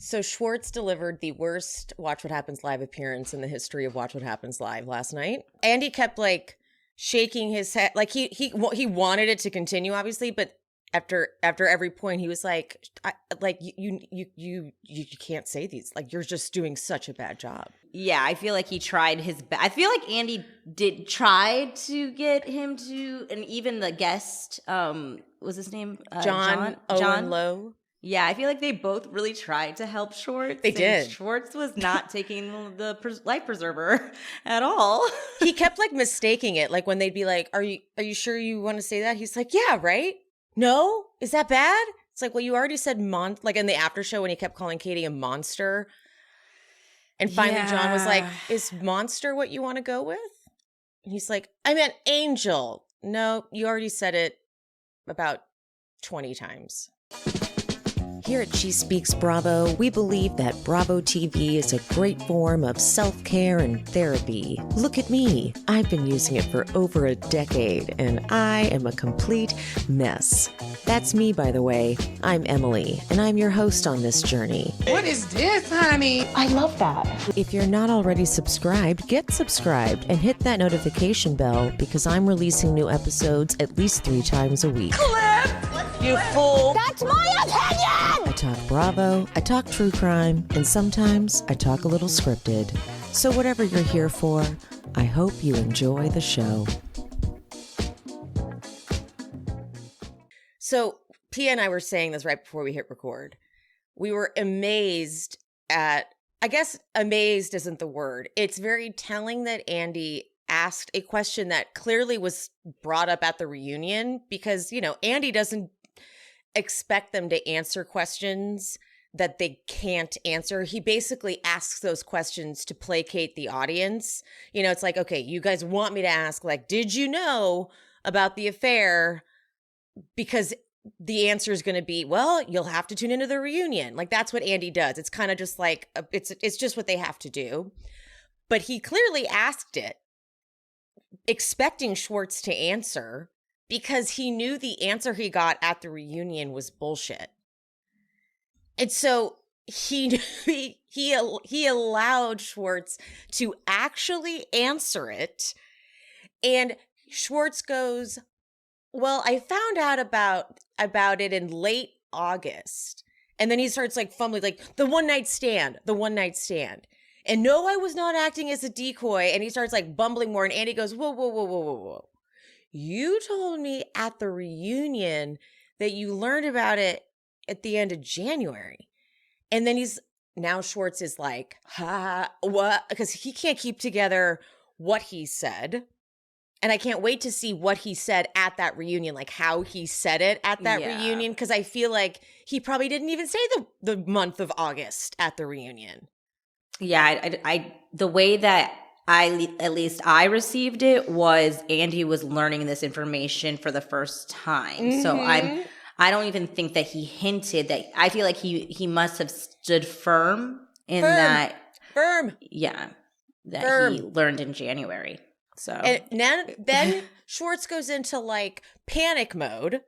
So Schwartz delivered the worst Watch What Happens Live appearance in the history of Watch What Happens Live last night. Andy kept like shaking his head, like he wanted it to continue, obviously, but after every point, he was like, you can't say these, like you're just doing such a bad job. Yeah, I feel like he tried his best. I feel like Andy did try to get him to, and even the guest, was his name John Owen Lowe. Yeah, I feel like they both really tried to help Schwartz. They did. Schwartz was not taking the life preserver at all. He kept like mistaking it. Like when they'd be like, are you sure you want to say that? He's like, yeah, right? No? Is that bad? It's like, well, you already said like in the after show when he kept calling Katie a monster. And finally John was like, is monster what you want to go with? And he's like, I meant angel. No, you already said it about 20 times. Here at She Speaks Bravo, we believe that Bravo TV is a great form of self-care and therapy. Look at me. I've been using it for over a decade, and I am a complete mess. That's me, by the way. I'm Emily, and I'm your host on this journey. What is this, honey? I love that. If you're not already subscribed, get subscribed and hit that notification bell because I'm releasing new episodes at least 3 times a week. You fool. That's my opinion! I talk Bravo, I talk true crime, and sometimes I talk a little scripted. So whatever you're here for, I hope you enjoy the show. So Pia and I were saying this right before we hit record. We were amazed at, I guess amazed isn't the word. It's very telling that Andy asked a question that clearly was brought up at the reunion because, you know, Andy doesn't expect them to answer questions that they can't answer. He basically asks those questions to placate the audience. You know, it's like, okay, you guys want me to ask, like, did you know about the affair? Because the answer is going to be, well, you'll have to tune into the reunion. Like, that's what Andy does. It's kind of just like, it's just what they have to do. But he clearly asked it, expecting Schwartz to answer, because he knew the answer he got at the reunion was bullshit. And so he allowed Schwartz to actually answer it. And Schwartz goes, well, I found out about it in late August. And then he starts like fumbling, like the one night stand. And no, I was not acting as a decoy. And he starts like bumbling more. And Andy goes, whoa. You told me at the reunion that you learned about it at the end of January. And then now Schwartz is like, what? Because he can't keep together what he said. And I can't wait to see what he said at that reunion, like how he said it at that reunion. Because I feel like he probably didn't even say the month of August at the reunion. Yeah, I the way that at least I received it was Andy was learning this information for the first time. Mm-hmm. So I don't even think that he hinted that. I feel like he must have stood firm in that. Yeah, that he learned in January. So and then Schwartz goes into like panic mode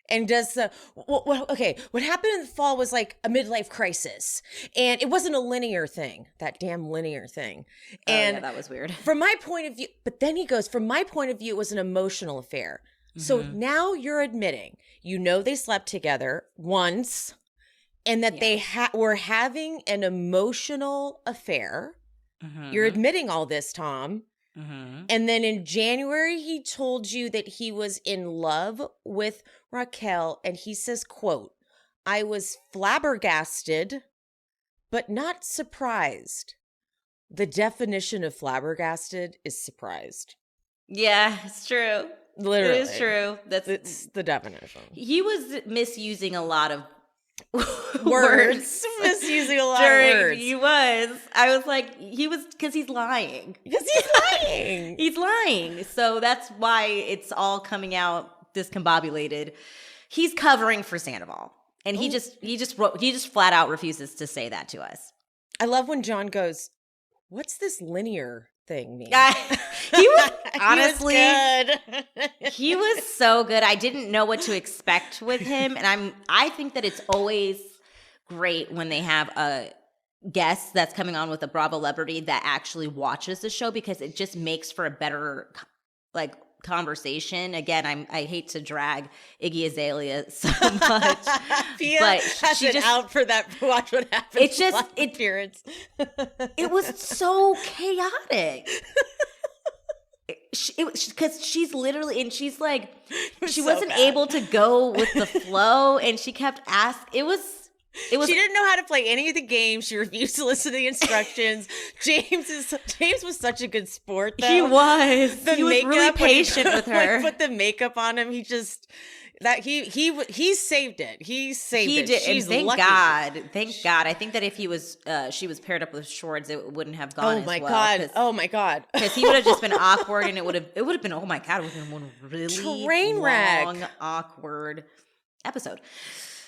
and does what happened in the fall was like a midlife crisis, and it wasn't a linear thing, that damn linear thing. And that was weird. From my point of view, but then he goes, from my point of view, it was an emotional affair. Mm-hmm. So now you're admitting, you know, they slept together once and that they were having an emotional affair. Mm-hmm. You're admitting all this, Tom. Mm-hmm. And then in January, he told you that he was in love with Raquel. And he says, quote, I was flabbergasted, but not surprised. The definition of flabbergasted is surprised. Yeah, it's true. Literally. It is true. It's the definition. He was misusing a lot of words. Misusing a lot of words. He was. I was like, because he's lying. He's lying. So that's why it's all coming out discombobulated. He's covering for Sandoval. And he just flat out refuses to say that to us. I love when John goes, what's this linear thing mean? He was honestly good. He was so good. I didn't know what to expect with him, and I think that it's always great when they have a guest that's coming on with a Bravo celebrity that actually watches the show, because it just makes for a better like conversation. Again, I hate to drag Iggy Azalea so much, Pia but has she it just out for that. Watch what happens. It's just appearance. It was so chaotic. Because she's literally, and she's like, she wasn't able to go with the flow, and she kept asking. It was. She didn't know how to play any of the games. She refused to listen to the instructions. James was such a good sport, though. He was. He was really patient with her. Put the makeup on him. He saved it. He saved it. He did. She's and thank lucky. God. Thank God. I think that if she was paired up with Schwartz, it wouldn't have gone. Oh my God. Because he would have just been awkward, and it would have been. Oh my God, it would have been one really train wreck, long, awkward episode.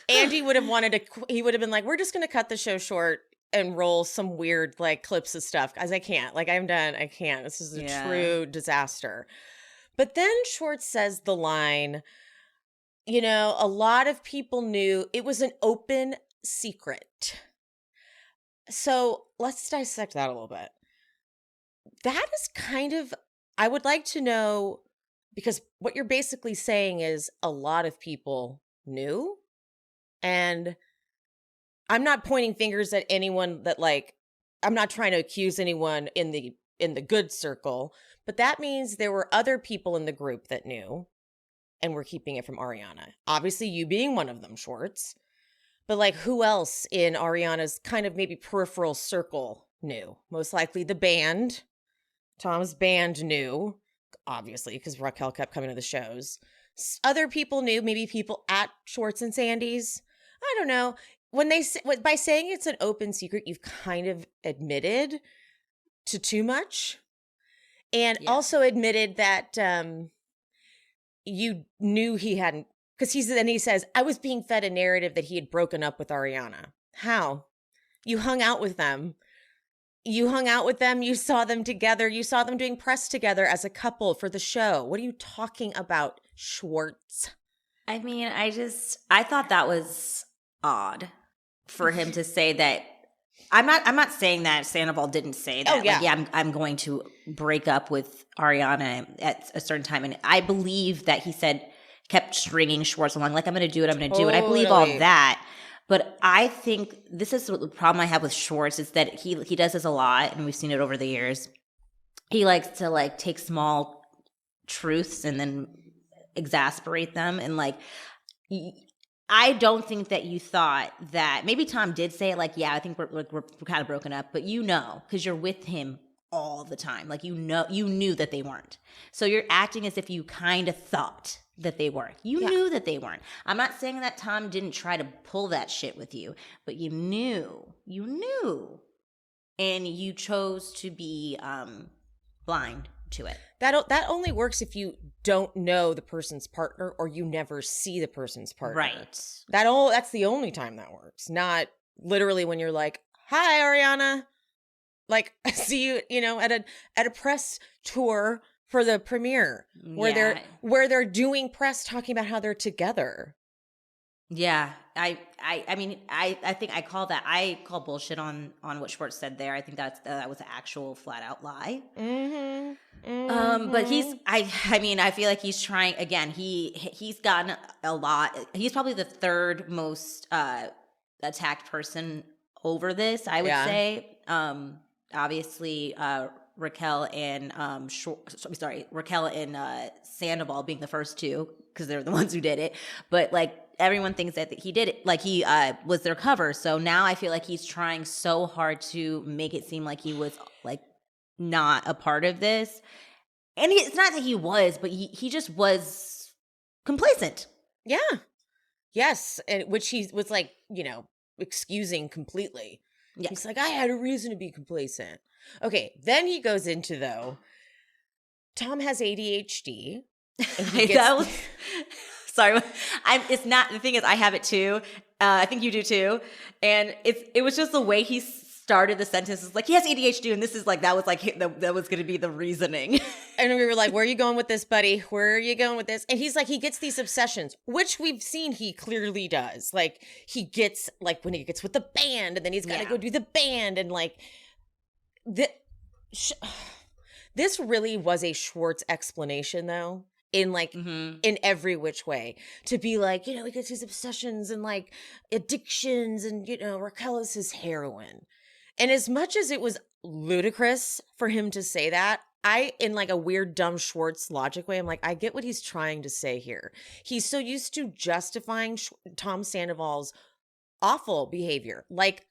Andy would have wanted to. He would have been like, "We're just going to cut the show short and roll some weird like clips of stuff." Because I can't. Like, I'm done. I can't. This is a true disaster. But then Schwartz says the line, you know, a lot of people knew it was an open secret. So let's dissect that a little bit. That is kind of, I would like to know, because what you're basically saying is a lot of people knew. And I'm not pointing fingers at anyone that like, I'm not trying to accuse anyone in the good circle, but that means there were other people in the group that knew and were keeping it from Ariana. Obviously you being one of them, Schwartz. But like, who else in Ariana's kind of maybe peripheral circle knew? Most likely the band. Tom's band knew, obviously, because Raquel kept coming to the shows. Other people knew, maybe people at Schwartz and Sandy's. I don't know. By saying it's an open secret, you've kind of admitted to too much, and also admitted that you knew he hadn't. Because he says, I was being fed a narrative that he had broken up with Ariana. How? You hung out with them. You saw them together. You saw them doing press together as a couple for the show. What are you talking about, Schwartz? I mean, I thought that was odd for him to say that. I'm not saying that Sandoval didn't say that. Oh, yeah. Like, I'm going to break up with Ariana at a certain time. And I believe that he kept stringing Schwartz along. Like, I'm going to do it. I'm going to do it. I believe all that. But I think this is the problem I have with Schwartz, is that he does this a lot, and we've seen it over the years. He likes to like take small truths and then exasperate them. And like, I don't think that you thought that, maybe Tom did say it like, yeah, I think we're kind of broken up, but because you're with him all the time. Like, you knew that they weren't. So you're acting as if you kind of thought that they were. You knew that they weren't. I'm not saying that Tom didn't try to pull that shit with you, but you knew. And you chose to be blind to it. That only works if you don't know the person's partner, or you never see the person's partner. Right. That's the only time that works. Not literally when you're like, "Hi, Ariana." Like, I see you, at a press tour for the premiere where they're doing press talking about how they're together. Yeah, I mean, I think I call bullshit on what Schwartz said there. I think that was an actual flat out lie. Mm-hmm. But I mean, I feel like he's trying again. He's gotten a lot. He's probably the third most attacked person over this, I would say. Obviously, Raquel and Sandoval being the first two, because they're the ones who did it. But like, everyone thinks that he did it, like he was their cover. So now I feel like he's trying so hard to make it seem like he was like not a part of this. And it's not that he was, but he just was complacent. Yeah. Yes. And which he was like, excusing completely. Yeah. He's like, I had a reason to be complacent. Okay. Then he goes into, though, Tom has ADHD. And he gets sorry. It's not, the thing is, I have it too. I think you do too. And it was just the way he started the sentence. It's like, he has ADHD, and this is like, that was going to be the reasoning. And we were like, where are you going with this, buddy? Where are you going with this? And he's like, he gets these obsessions, which we've seen he clearly does. Like, he gets, like, when he gets with the band, and then he's got to go do the band. And, like, this really was a Schwartz explanation, though. In like in every which way, to be like, he gets his obsessions and like addictions, and Raquel is his heroine. And as much as it was ludicrous for him to say that, I, in like a weird dumb Schwartz logic way, I'm like, I get what he's trying to say here. He's so used to justifying Tom Sandoval's awful behavior, like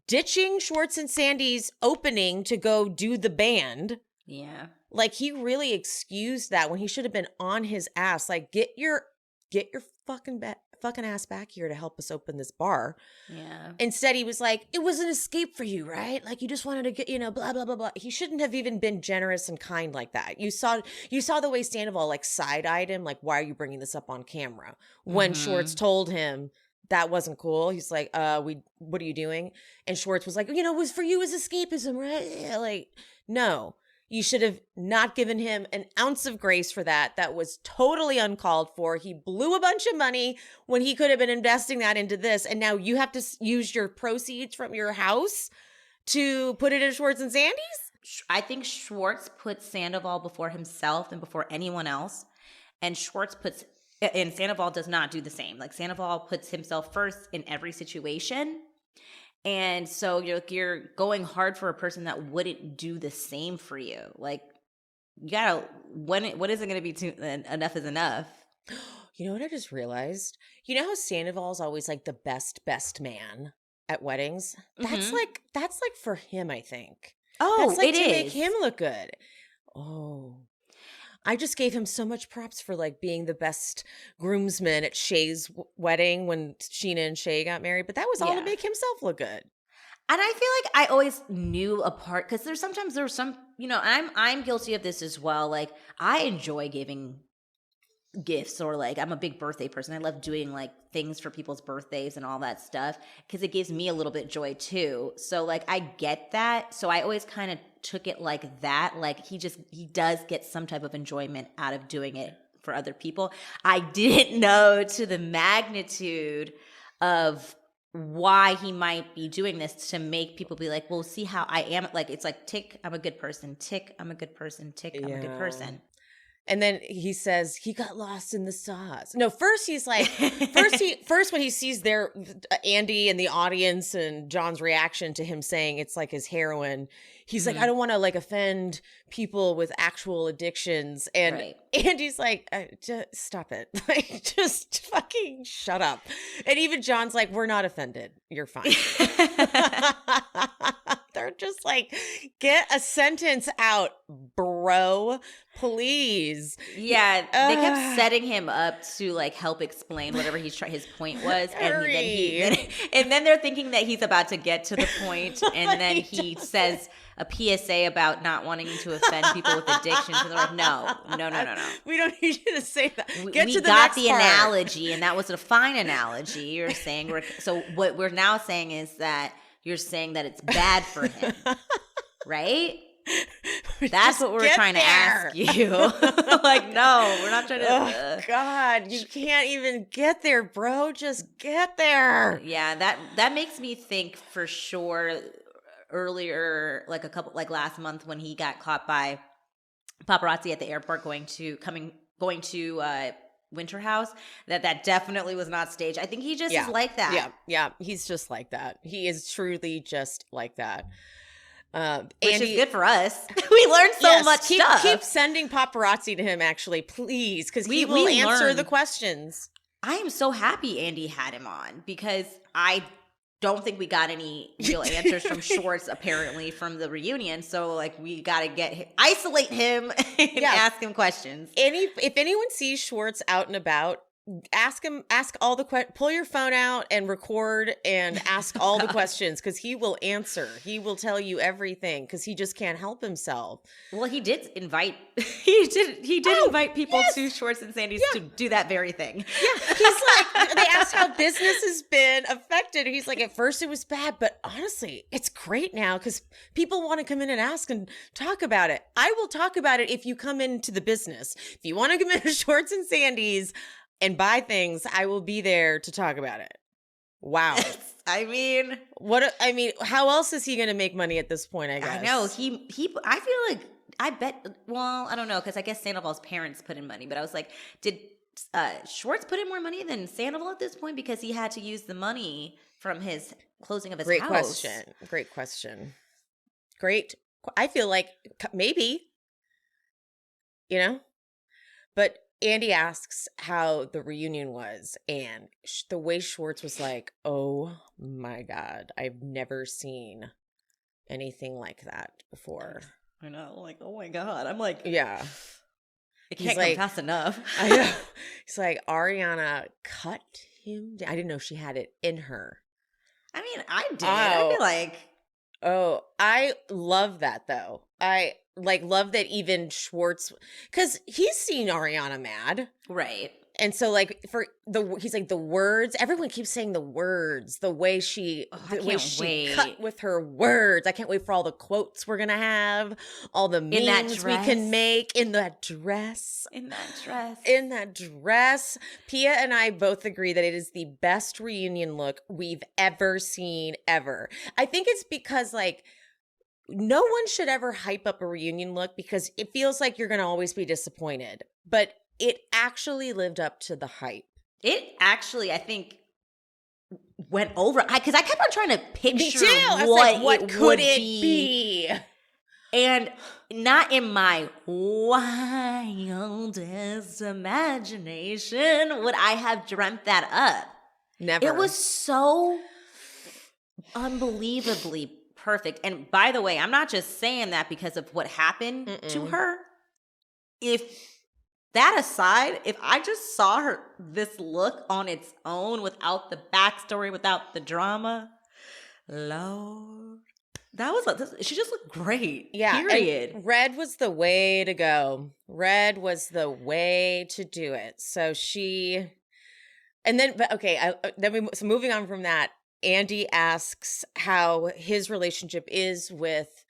ditching Schwartz and Sandy's opening to go do the band. Yeah. Like, he really excused that when he should have been on his ass. Like, get your fucking ass back here to help us open this bar. Yeah. Instead, he was like, it was an escape for you, right? Like, you just wanted to get, blah, blah, blah, blah. He shouldn't have even been generous and kind like that. You saw the way Sandoval, like, side-eyed him. Like, why are you bringing this up on camera? When Schwartz told him that wasn't cool. He's like, what are you doing? And Schwartz was like, it was for you as escapism, right? Yeah, like, no. You should have not given him an ounce of grace for that. That was totally uncalled for. He blew a bunch of money when he could have been investing that into this. And now you have to use your proceeds from your house to put it in Schwartz and Sandy's? I think Schwartz puts Sandoval before himself and before anyone else. And Sandoval does not do the same. Like, Sandoval puts himself first in every situation. And so you're going hard for a person that wouldn't do the same for you. Like, you gotta, when is it going to be enough is enough? You know what I just realized? You know how Sandoval's always like the best man at weddings? That's like for him, I think. Oh, that's like it to is. make him look good. Oh. I just gave him so much props for like being the best groomsman at Shay's wedding when Sheena and Shay got married, but that was all to make himself look good. And I feel like I always knew a part, because there's some, I'm guilty of this as well. Like, I enjoy giving gifts, or like, I'm a big birthday person. I love doing like things for people's birthdays and all that stuff, because it gives me a little bit joy too. So like, I get that. So I always kind of took it like that. Like, he does get some type of enjoyment out of doing it for other people. I didn't know to the magnitude of why he might be doing this, to make people be like, well, see how I am. Like, it's like, tick, I'm a good person. Tick, I'm a good person. Tick, I'm a good person. And then he says he got lost in the sauce. No, first he's like, first when he sees Andy and the audience and John's reaction to him saying it's like his heroin, he's like, I don't want to like offend people with actual addictions. And Andy's like, just stop it. Like, just fucking shut up. And even John's like, we're not offended. You're fine. They're just like, get a sentence out, bro. Please. Yeah, they kept setting him up to like help explain whatever his point was, and then they're thinking that he's about to get to the point, and then he says a PSA about not wanting to offend people with addictions, and they're like, no. We don't need you to say that. We got the analogy, and that was a fine analogy. You're saying so. What we're now saying is that you're saying that it's bad for him, right? That's what we're trying to ask you. Like, no, we're not trying to. Oh, God, you can't even get there, bro. Just get there. Yeah, that makes me think for sure. Earlier, like last month, when he got caught by paparazzi at the airport going to Winter House, that definitely was not staged. I think he just is like that. Yeah, he's just like that. He is truly just like that. Which is good for us. We learned so much stuff. Keep sending paparazzi to him, actually, please, because he will answer the questions. I am so happy Andy had him on, because I don't think we got any real answers from Schwartz, apparently, from the reunion. So, like, we got to isolate him and ask him questions. If anyone sees Schwartz out and about, ask all the pull your phone out and record and ask all the questions, because he will answer. He will tell you everything because he just can't help himself. Well, he did invite invite people to Schwartz and Sandy's to do that very thing. Yeah, he's like, they asked how business has been affected. He's like, at first it was bad, but honestly, it's great now because people want to come in and ask and talk about it. I will talk about it if you come into the business. If you want to come into Schwartz and Sandy's and buy things, I will be there to talk about it. Wow. I mean, how else is he going to make money at this point, I guess? I know. I feel like, I bet, well, I don't know, because I guess Sandoval's parents put in money, but I was like, did Schwartz put in more money than Sandoval at this point? Because he had to use the money from his closing of his house. Great question. I feel like maybe, but Andy asks how the reunion was, and the way Schwartz was like, oh my God, I've never seen anything like that before. I know, like, oh my God. I'm like, yeah. It can't come fast enough. I know. He's like, Ariana cut him down. I didn't know she had it in her. I mean, I did. I'd be like, oh, I love that though. I love that even Schwartz, because he's seen Ariana mad. Right. And so he's like, the words, everyone keeps saying the words, the way she cut with her words. I can't wait for all the quotes we're going to have, all the memes we can make in that dress. In that dress. Pia and I both agree that it is the best reunion look we've ever seen, ever. I think it's because no one should ever hype up a reunion look because it feels like you're going to always be disappointed. But it actually lived up to the hype. It actually, I think, went over. Because I kept on trying to picture what could it be. And not in my wildest imagination would I have dreamt that up. Never. It was so unbelievably perfect. And by the way, I'm not just saying that because of what happened to her. That aside, if I just saw this look on its own without the backstory, without the drama, Lord, she just looked great. Yeah. Period. And red was the way to go. Red was the way to do it. So so moving on from that, Andy asks how his relationship is with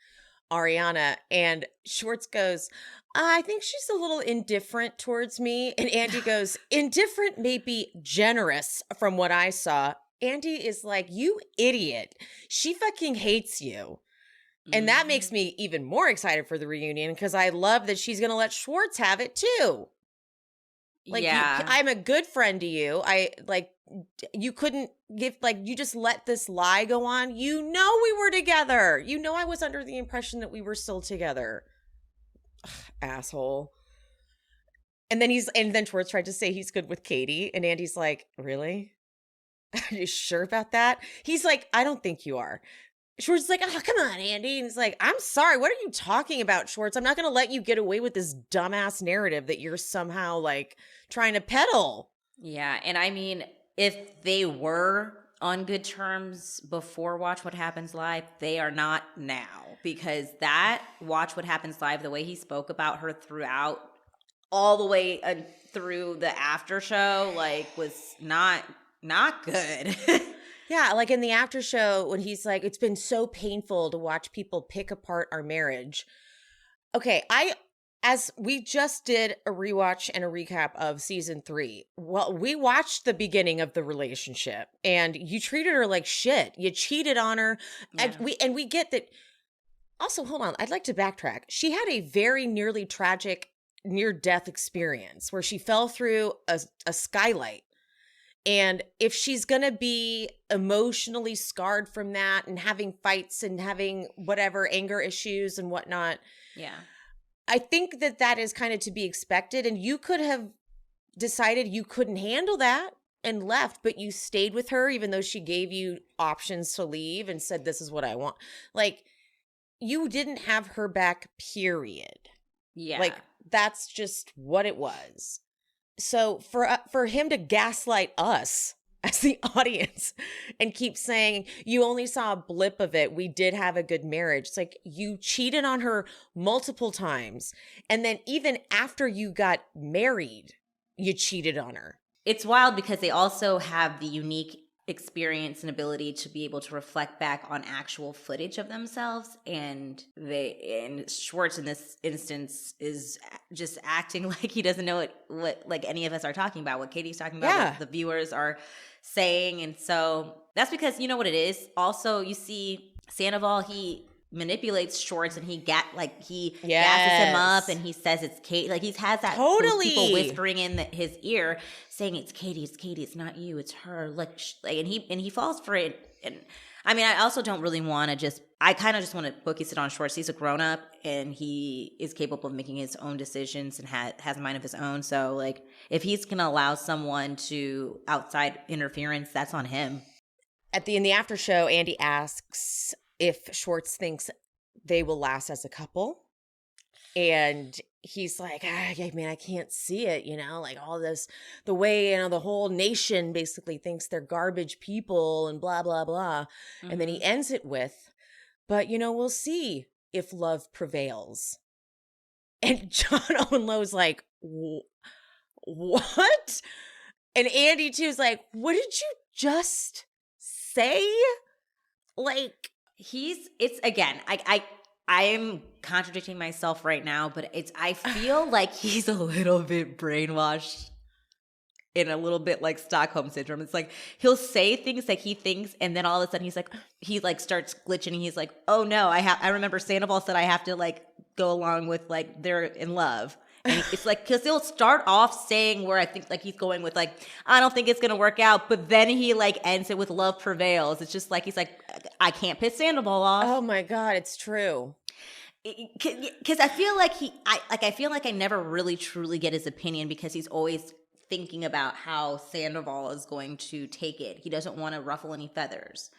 Ariana, and Schwartz goes, I think she's a little indifferent towards me. And Andy goes, indifferent may be generous from what I saw. Andy is like, you idiot. She fucking hates you. And that makes me even more excited for the reunion because I love that she's going to let Schwartz have it too. I'm a good friend to you. You couldn't give, you just let this lie go on. We were together. I was under the impression that we were still together. Ugh, asshole. And then Schwartz tried to say he's good with Katie, and Andy's like, really? Are you sure about that? He's like, I don't think you are. Schwartz is like, oh, come on, Andy. And he's like, I'm sorry. What are you talking about, Schwartz? I'm not going to let you get away with this dumbass narrative that you're somehow trying to peddle. Yeah. And I mean, if they were on good terms before Watch What Happens Live, they are not now, because that Watch What Happens Live, the way he spoke about her throughout, all the way through the after show, was not good. Yeah, in the after show when he's like, it's been so painful to watch people pick apart our marriage. Okay, as we just did a rewatch and a recap of season 3. Well, we watched the beginning of the relationship, and you treated her like shit. You cheated on her, yeah. and we get that. Also, hold on, I'd like to backtrack. She had a very nearly tragic near-death experience where she fell through a skylight. And if she's going to be emotionally scarred from that and having fights and having whatever anger issues and whatnot, yeah, I think that is kind of to be expected. And you could have decided you couldn't handle that and left, but you stayed with her even though she gave you options to leave and said, this is what I want. You didn't have her back, period. Yeah. That's just what it was. So for him to gaslight us as the audience and keep saying, you only saw a blip of it, we did have a good marriage. It's like, you cheated on her multiple times. And then even after you got married, you cheated on her. It's wild because they also have the unique experience and ability to be able to reflect back on actual footage of themselves, and Schwartz in this instance is just acting like he doesn't know what like any of us are talking about, what Katie's talking about, what the viewers are saying. And so that's because, you know what it is, also you see Sandoval, he manipulates Schwartz and he gasses him up, and he says it's Kate, like he has that those people whispering in his ear saying it's Katie, it's not you, it's her, like and he falls for it. And I mean, I also don't really want to I kind of just want to focus it on Schwartz. He's a grown up and he is capable of making his own decisions and has a mind of his own. So like if he's gonna allow someone to outside interference, that's on him. In the after show, Andy asks if Schwartz thinks they will last as a couple. And he's like, I mean, I can't see it, like all this, the way, the whole nation basically thinks they're garbage people and blah, blah, blah. Mm-hmm. And then he ends it with, but, we'll see if love prevails. And John Owen Lowe's like, what? And Andy too is like, what did you just say? Like, I am contradicting myself right now, but I feel like he's a little bit brainwashed in a little bit like Stockholm syndrome. It's like he'll say things that he thinks, and then all of a sudden he starts glitching, and he's like, oh no, I remember Sandoval said I have to like go along with like they're in love. And it's like, because he'll start off saying where I think like he's going with like, I don't think it's going to work out. But then he like ends it with love prevails. It's just like, he's like, I can't piss Sandoval off. Oh my God, it's true. Because I feel like I feel like I never really truly get his opinion, because he's always thinking about how Sandoval is going to take it. He doesn't want to ruffle any feathers.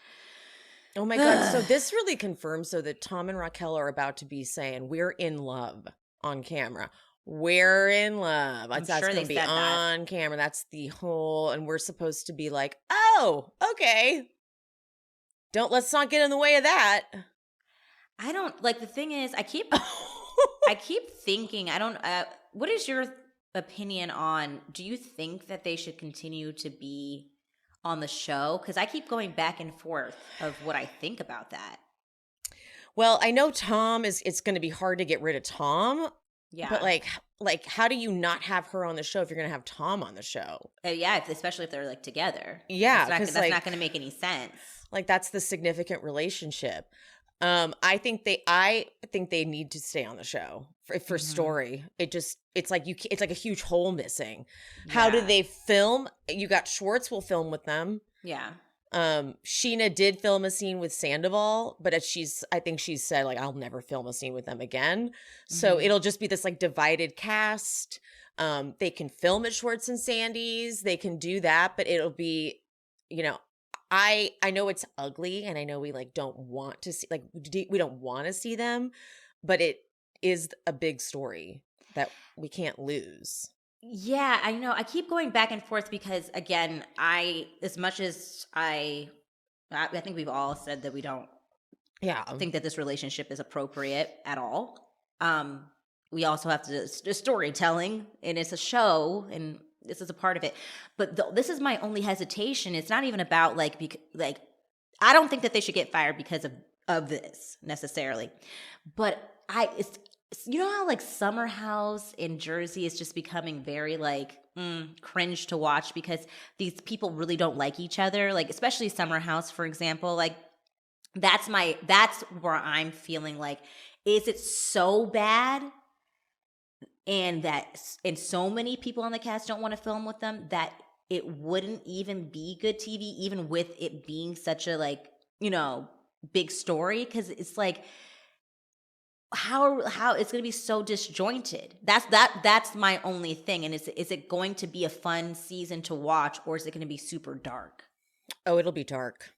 Oh my God. So this really confirms that Tom and Raquel are about to be saying, we're in love on camera. We're in love. That's going to be on camera. That's the whole, and we're supposed to be like, oh, okay. Let's not get in the way of that. I don't, like, the thing is, I keep thinking, what is your opinion on, do you think that they should continue to be on the show? Because I keep going back and forth of what I think about that. Well, I know Tom it's going to be hard to get rid of Tom. Yeah. But like how do you not have her on the show if you're going to have Tom on the show? Yeah, especially if they're like together. Yeah. That's not going to make any sense. Like that's the significant relationship. I think they need to stay on the show for story. It's like it's like a huge hole missing. Yeah. How do they film? You got Schwartz will film with them. Yeah. Sheena did film a scene with Sandoval, but I think she's said like, I'll never film a scene with them again. So it'll just be this like divided cast. They can film at Schwartz and Sandy's. They can do that, but it'll be, I know it's ugly, and I know we like don't want to see, like we don't want to see them, but it is a big story that we can't lose. Yeah, I know. I keep going back and forth because, again, as much as I think we've all said that we don't think that this relationship is appropriate at all. We also have to do storytelling, and it's a show, and this is a part of it. But this is my only hesitation. It's not even about I don't think that they should get fired because of this necessarily. But you know how like Summer House in Jersey is just becoming very like cringe to watch because these people really don't like each other. Like especially Summer House, for example. Like that's where I'm feeling like, is it so bad? And so many people on the cast don't want to film with them that it wouldn't even be good TV, even with it being such a like, big story. Because it's like, how it's going to be so disjointed. That's my only thing. And is it going to be a fun season to watch, or is it going to be super dark? Oh, it'll be dark.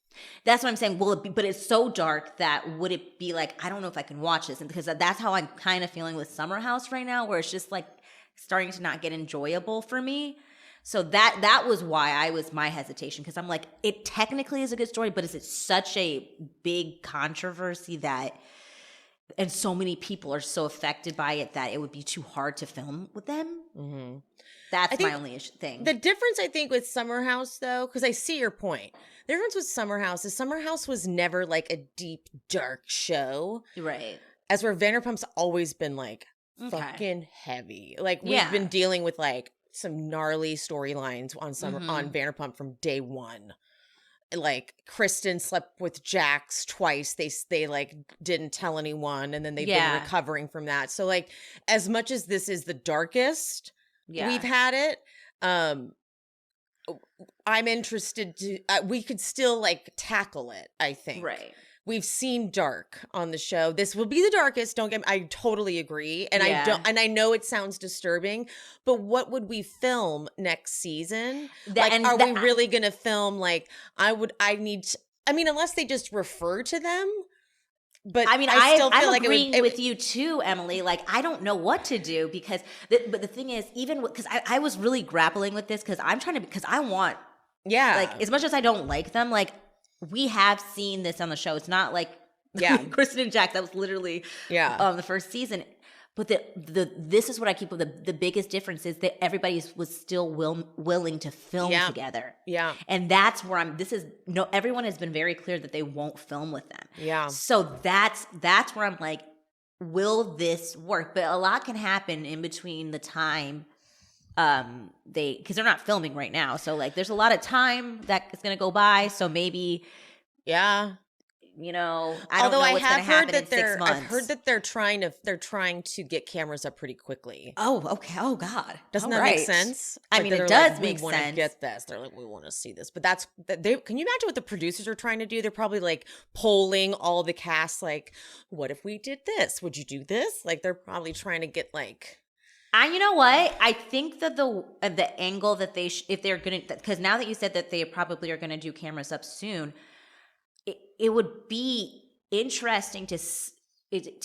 That's what I'm saying. Will it be? But it's so dark that would it be like, I don't know if I can watch this, and because that's how I'm kind of feeling with Summer House right now, where it's just like starting to not get enjoyable for me. So that was why my hesitation, because I'm like, it technically is a good story, but is it such a big controversy that, and so many people are so affected by it that it would be too hard to film with them? Mm-hmm. That's my only thing. The difference, I think, with Summer House, though, because I see your point. The difference with Summer House is Summer House was never like a deep, dark show. Right. As where Vanderpump's always been like fucking heavy. Like we've been dealing with like some gnarly storylines on on Vanderpump from day one. Like Kristen slept with Jax twice. They like didn't tell anyone, and then they've been recovering from that. So like as much as this is the darkest we've had it, I'm interested to we could still like tackle it, I think. Right. We've seen dark on the show. This will be the darkest. I totally agree. And I know it sounds disturbing, but what would we film next season? Are we really going to film unless they just refer to them. But I mean, I still feel I'm like agreeing with you too, Emily. Like, I don't know what to do because, but the thing is, because I was really grappling with this because I want, like, as much as I don't like them, like, we have seen this on the show. It's not like Kristen and Jack. That was literally the first season. But this is what I keep with the biggest difference is that everybody was still willing to film together. Yeah. And that's where everyone has been very clear that they won't film with them. Yeah. So that's where I'm like, will this work? But a lot can happen in between the time because they're not filming right now. So like there's a lot of time that is going to go by. So maybe, I don't know what's going to happen in 6 months. I've heard that they're trying to get cameras up pretty quickly. Oh, okay. Oh God. Doesn't that make sense? I mean, it does make sense. We want to get this. They're like, we want to see this. But can you imagine what the producers are trying to do? They're probably like polling all the cast, like, what if we did this? Would you do this? Like they're probably trying to get like, you know what? I think that the angle that if they're going to, because now that you said that they probably are going to do cameras up soon, it would be interesting to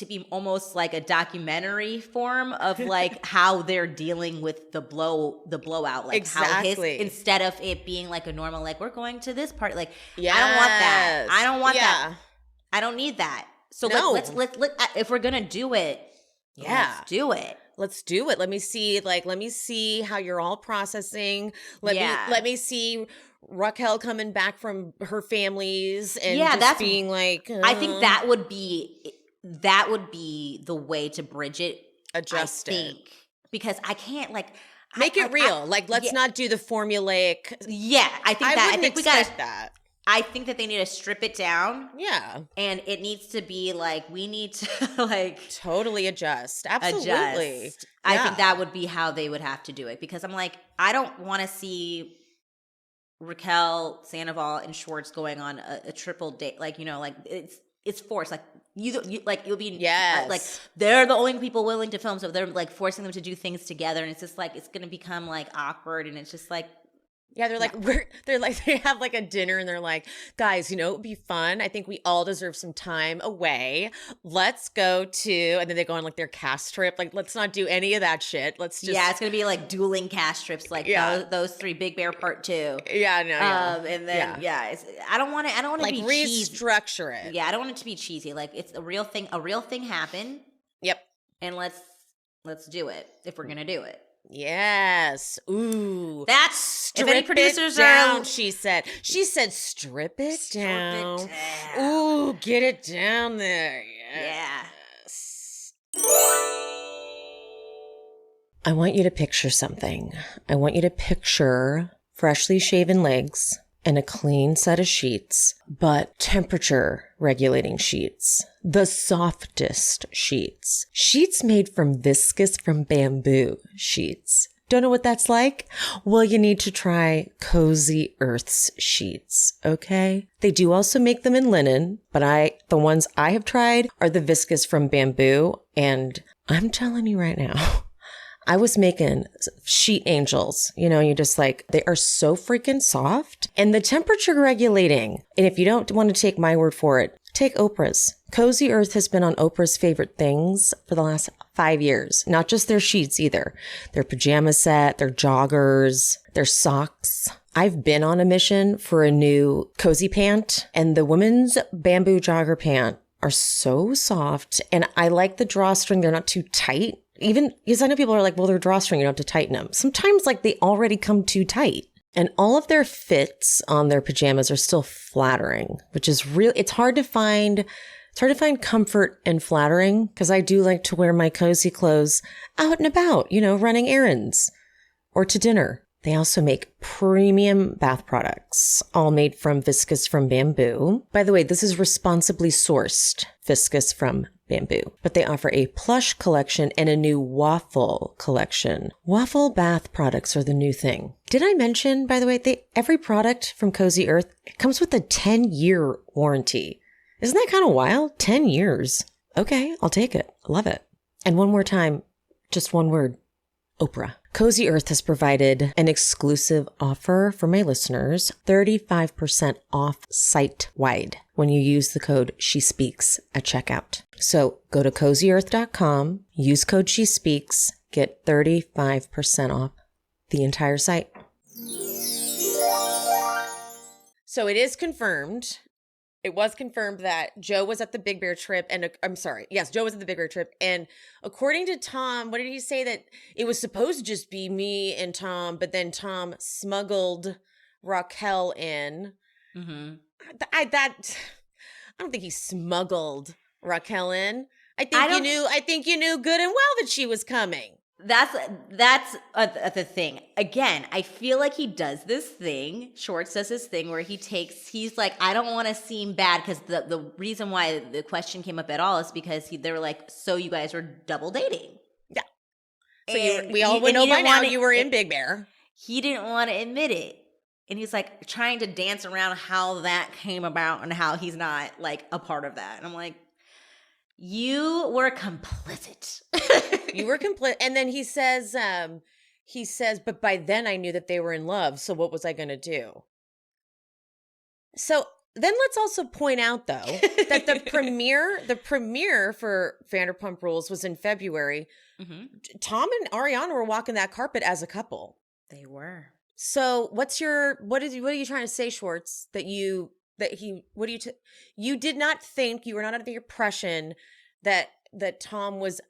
be almost like a documentary form of like how they're dealing with the blowout, like exactly. Instead of it being like a normal, like we're going to this part, like I don't want that. I don't want that. I don't need that. So let's if we're gonna do it, let's do it. Let's do it. Let me see how you're all processing. Let me see Raquel coming back from her families and just being like, I think that would be the way to bridge it. Adjust it. Because I can't make it real. Let's not do the formulaic. Yeah, I think we got that. I think that they need to strip it down. Yeah. And it needs to be we need to totally adjust. Absolutely. Adjust. I think that would be how they would have to do it because I'm like, I don't want to see Raquel, Sandoval, and Schwartz going on a triple date. It's forced. You'll be they're the only people willing to film, so they're forcing them to do things together, and it's just it's gonna become awkward, and it's just they have a dinner and they're like, guys, it would be fun. I think we all deserve some time away. Let's go to, and then they go on their cast trip. Let's not do any of that shit. Let's just. Yeah, it's going to be dueling cast trips, those three, Big Bear Part 2. Yeah, no. And then, I don't want to be restructure cheesy. it. Yeah, I don't want it to be cheesy. It's a real thing. A real thing happened. Yep. And let's do it if we're going to do it. Yes. Ooh. That's strip if any producers it down, she said. She said strip it down. Ooh, get it down there. Yes. I want you to picture something. I want you to picture freshly shaven legs and a clean set of sheets, but temperature regulating sheets. The softest sheets. Sheets made from viscose from bamboo sheets. Don't know what that's like? Well, you need to try Cozy Earth's sheets, okay? They do also make them in linen, but the ones I have tried are the viscose from bamboo, and I'm telling you right now, I was making sheet angels, you just they are so freaking soft and the temperature regulating. And if you don't want to take my word for it, Take Oprah's. Cozy Earth has been on Oprah's favorite things for the last 5 years. Not just their sheets either. Their pajama set, their joggers, their socks. I've been on a mission for a new cozy pant, and the women's bamboo jogger pant are so soft. And I like the drawstring. They're not too tight. Even because I know people are like, well, they're drawstring, you don't have to tighten them. Sometimes like they already come too tight. And all of their fits on their pajamas are still flattering, which is real. It's hard to find comfort and flattering, because I do like to wear my cozy clothes out and about, running errands or to dinner. They also make premium bath products, all made from viscose from bamboo. By the way, this is responsibly sourced viscose from bamboo. But they offer a plush collection and a new waffle collection. Waffle bath products are the new thing. Did I mention, by the way, every product from Cozy Earth comes with a 10-year warranty. Isn't that kind of wild? 10 years. Okay, I'll take it. Love it. And one more time, just one word, Oprah. Cozy Earth has provided an exclusive offer for my listeners, 35% off site-wide when you use the code SheSpeaks at checkout. So go to cozyearth.com, use code SheSpeaks, get 35% off the entire site. So it is confirmed. It was confirmed that Joe was at the Big Bear trip, and Joe was at the Big Bear trip, and according to Tom, what did he say, that it was supposed to just be me and Tom, but then Tom smuggled Raquel in. Mm-hmm. I don't think he smuggled Raquel in. I think you knew good and well that she was coming. That's the thing. Again, I feel like he does this thing. Schwartz does this thing where he's like, I don't want to seem bad, because the reason why the question came up at all is because they were like, so you guys were double dating. Yeah. So we all know by now you were in Big Bear. He didn't want to admit it. And he's like trying to dance around how that came about and how he's not like a part of that. And I'm like, you were complicit. You were complicit. And then he says, but by then I knew that they were in love. So what was I going to do? So then let's also point out, though, that the premiere for Vanderpump Rules was in February. Mm-hmm. Tom and Ariana were walking that carpet as a couple. They were. So what are you trying to say, Schwartz? You did not think, you were not under the impression that Tom was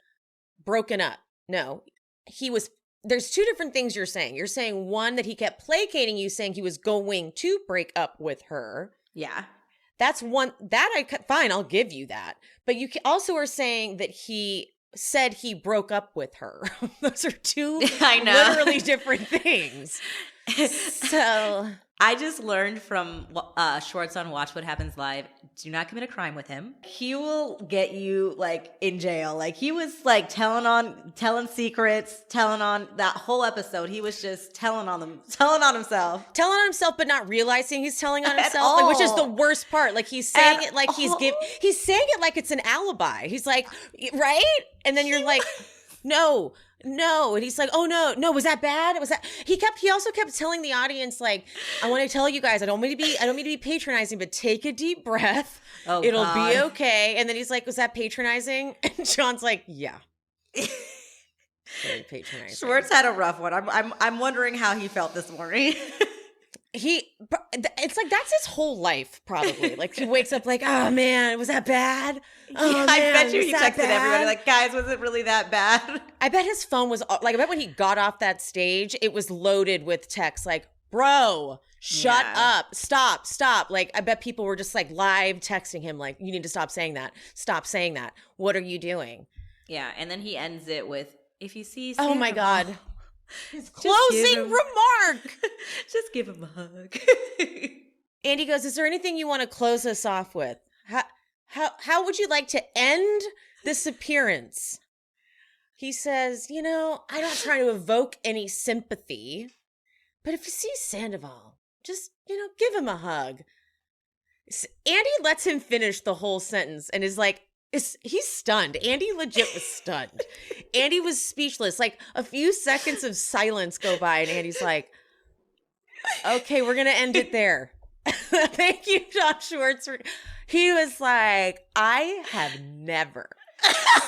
broken up. No, he was. There's two different things you're saying. You're saying, one, that he kept placating you, saying he was going to break up with her. Yeah. That's one that fine, I'll give you that. But you also are saying that he said he broke up with her. Those are two literally different things. So I just learned from Schwartz on Watch What Happens Live, do not commit a crime with him. He will get you like in jail. Like he was like telling secrets, telling on that whole episode. He was just telling on himself, but not realizing he's telling on himself, like, which is the worst part. Like he's saying it like he's saying it like it's an alibi. He's like, right? And then you're like, no. And he's like, oh no, was that bad? He also kept telling the audience, like, I want to tell you guys, I don't mean to be patronizing, but take a deep breath. Oh, it'll be okay. And then he's like, was that patronizing? And John's like, yeah. Very patronizing. Schwartz had a rough one. I'm wondering how he felt this morning. It's like that's his whole life, probably. Like he wakes up like, oh man, was that bad? Oh, yeah, I bet you he texted everybody like, guys, was it really that bad? I bet his phone was like, I bet when he got off that stage, it was loaded with texts like, bro, shut up, stop. Like I bet people were just like live texting him like, you need to stop saying that. What are you doing? Yeah, and then he ends it with, if you see Sandoval, oh my God. His closing remark. Just give him a hug. Andy goes, is there anything you want to close us off with? How would you like to end this appearance? He says, I'm not trying to evoke any sympathy, but if you see Sandoval, just, give him a hug. Andy lets him finish the whole sentence and is like, he's stunned. Andy legit was stunned. Andy was speechless. Like a few seconds of silence go by and Andy's like, okay, we're going to end it there. Thank you, John Schwartz. He was like, I have never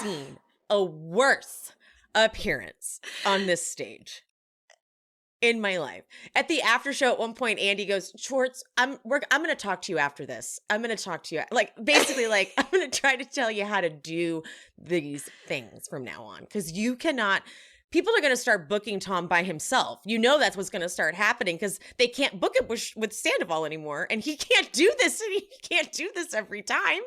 seen a worse appearance on this stage in my life. At the after show, at one point, Andy goes, Schwartz, I'm going to talk to you after this. I'm going to talk to you. Like, basically, like, I'm going to try to tell you how to do these things from now on. Because you cannot, people are going to start booking Tom by himself. You know that's what's going to start happening because they can't book it with Sandoval anymore. And he can't do this. And he can't do this every time.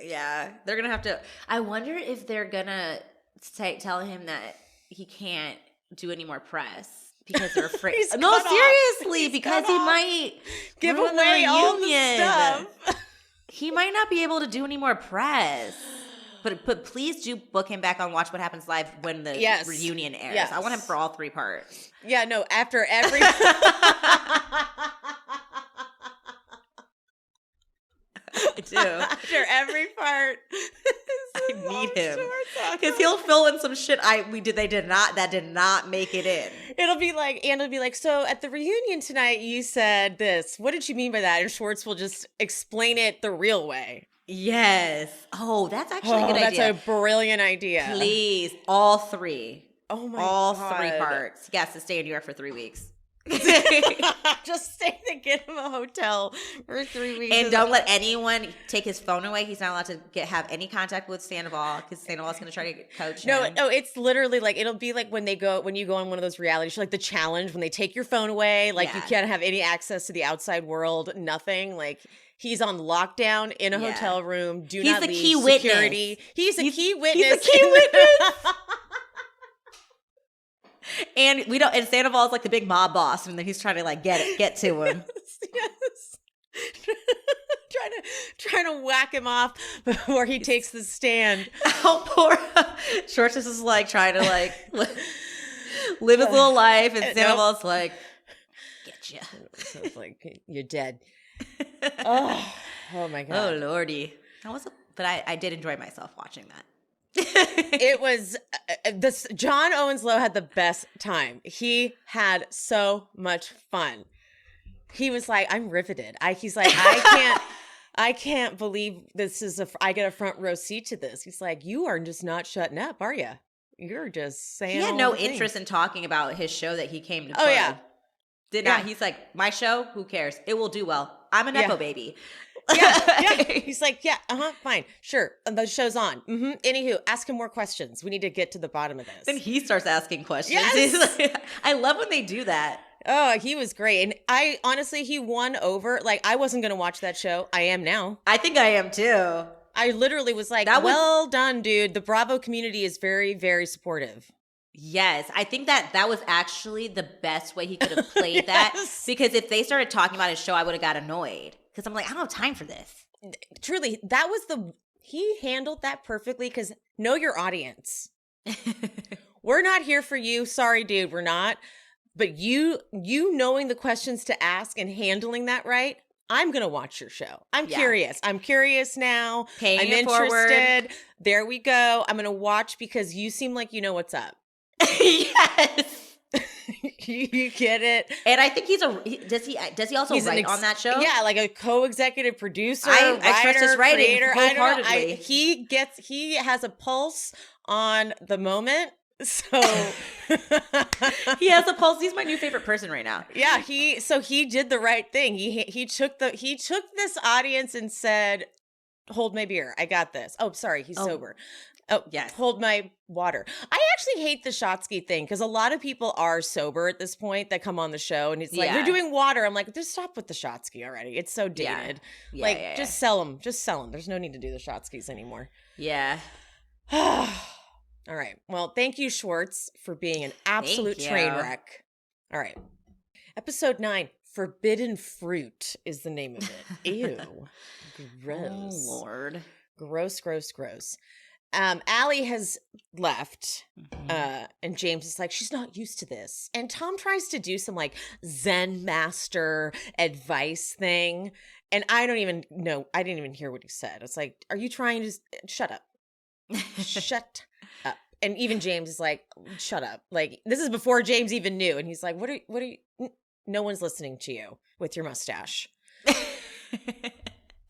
Yeah, they're going to have to. I wonder if they're going to tell him that he can't do any more press because they're afraid. No, seriously, because he might give away all the stuff. He might not be able to do any more press. But please do book him back on Watch What Happens Live when the reunion airs. Yes. I want him for all 3 parts. Yeah, no, after every I do. After every part. I need him. Because he'll fill in some shit that did not make it in. It'll be like, so at the reunion tonight you said this. What did you mean by that? And Schwartz will just explain it the real way. Yes. Oh, that's actually a good idea. That's a brilliant idea. Please, all 3. Oh my all God. 3 parts. He has to stay in New York for 3 weeks. Just stay to get him a hotel for 3 weeks. And don't let anyone take his phone away. He's not allowed to have any contact with Sandoval because Sandoval's going to try to coach him. No, it's literally like, it'll be like when you go on one of those reality shows, like The Challenge, when they take your phone away, like you can't have any access to the outside world, nothing. Like he's on lockdown in a hotel room. He's not leave. Key security. Witness. He's a key witness. He's a key witness. And and Sandoval's like the big mob boss, and then he's trying to like get to him. Yes. trying to whack him off before he takes the stand. How poor Schwartz is like trying to like live his little life, and Sandoval's like, get you. So it's like, you're dead. Oh my God. Oh Lordy. But I did enjoy myself watching that. It was this. John Owens Lowe had the best time. He had so much fun. He was like, I'm riveted. He's like, I can't believe this is I get a front row seat to this. He's like, you are just not shutting up, are you? You're just saying. He had no interest in talking about his show that he came to. Oh yeah. Did not. He's like, my show, who cares? It will do well. I'm a Nepo baby. Yeah. He's like, fine, sure. And the show's on. Anywho, ask him more questions. We need to get to the bottom of this. Then he starts asking questions. Yes. I love when they do that. Oh, he was great. And he won over. Like, I wasn't going to watch that show. I am now. I think I am too. I literally was like, well done, dude. The Bravo community is very, very supportive. Yes, I think that was actually the best way he could have played that. Because if they started talking about his show, I would have got annoyed. Because I'm like, I don't have time for this. Truly, he handled that perfectly because know your audience. We're not here for you. Sorry, dude, we're not. But you knowing the questions to ask and handling that right, I'm going to watch your show. I'm curious. I'm curious now. I'm interested. Forward. There we go. I'm going to watch because you seem like you know what's up. Yes. You get it. And I think does he also write on that show? Yeah, like a co-executive producer, I trust his writing creator. wholeheartedly. He has a pulse on the moment. So he has a pulse. He's my new favorite person right now. Yeah, he did the right thing. He took this audience and said, "Hold my beer. I got this." Oh, sorry, he's sober. Oh, yes. Hold my water. I actually hate the Shotsky thing because a lot of people are sober at this point that come on the show and it's like, they're doing water. I'm like, just stop with the Shotsky already. It's so dated. Just sell them. Just sell them. There's no need to do the Shotskys anymore. Yeah. All right. Well, thank you, Schwartz, for being an absolute train wreck. All right. Episode 9, Forbidden Fruit is the name of it. Ew. Gross. Oh, Lord. Gross, gross, gross. Allie has left, and James is like, she's not used to this. And Tom tries to do some like Zen master advice thing. And I don't even know. I didn't even hear what he said. It's like, are you trying to shut up? Shut up. And even James is like, shut up. Like, this is before James even knew. And he's like, what are you, no one's listening to you with your mustache.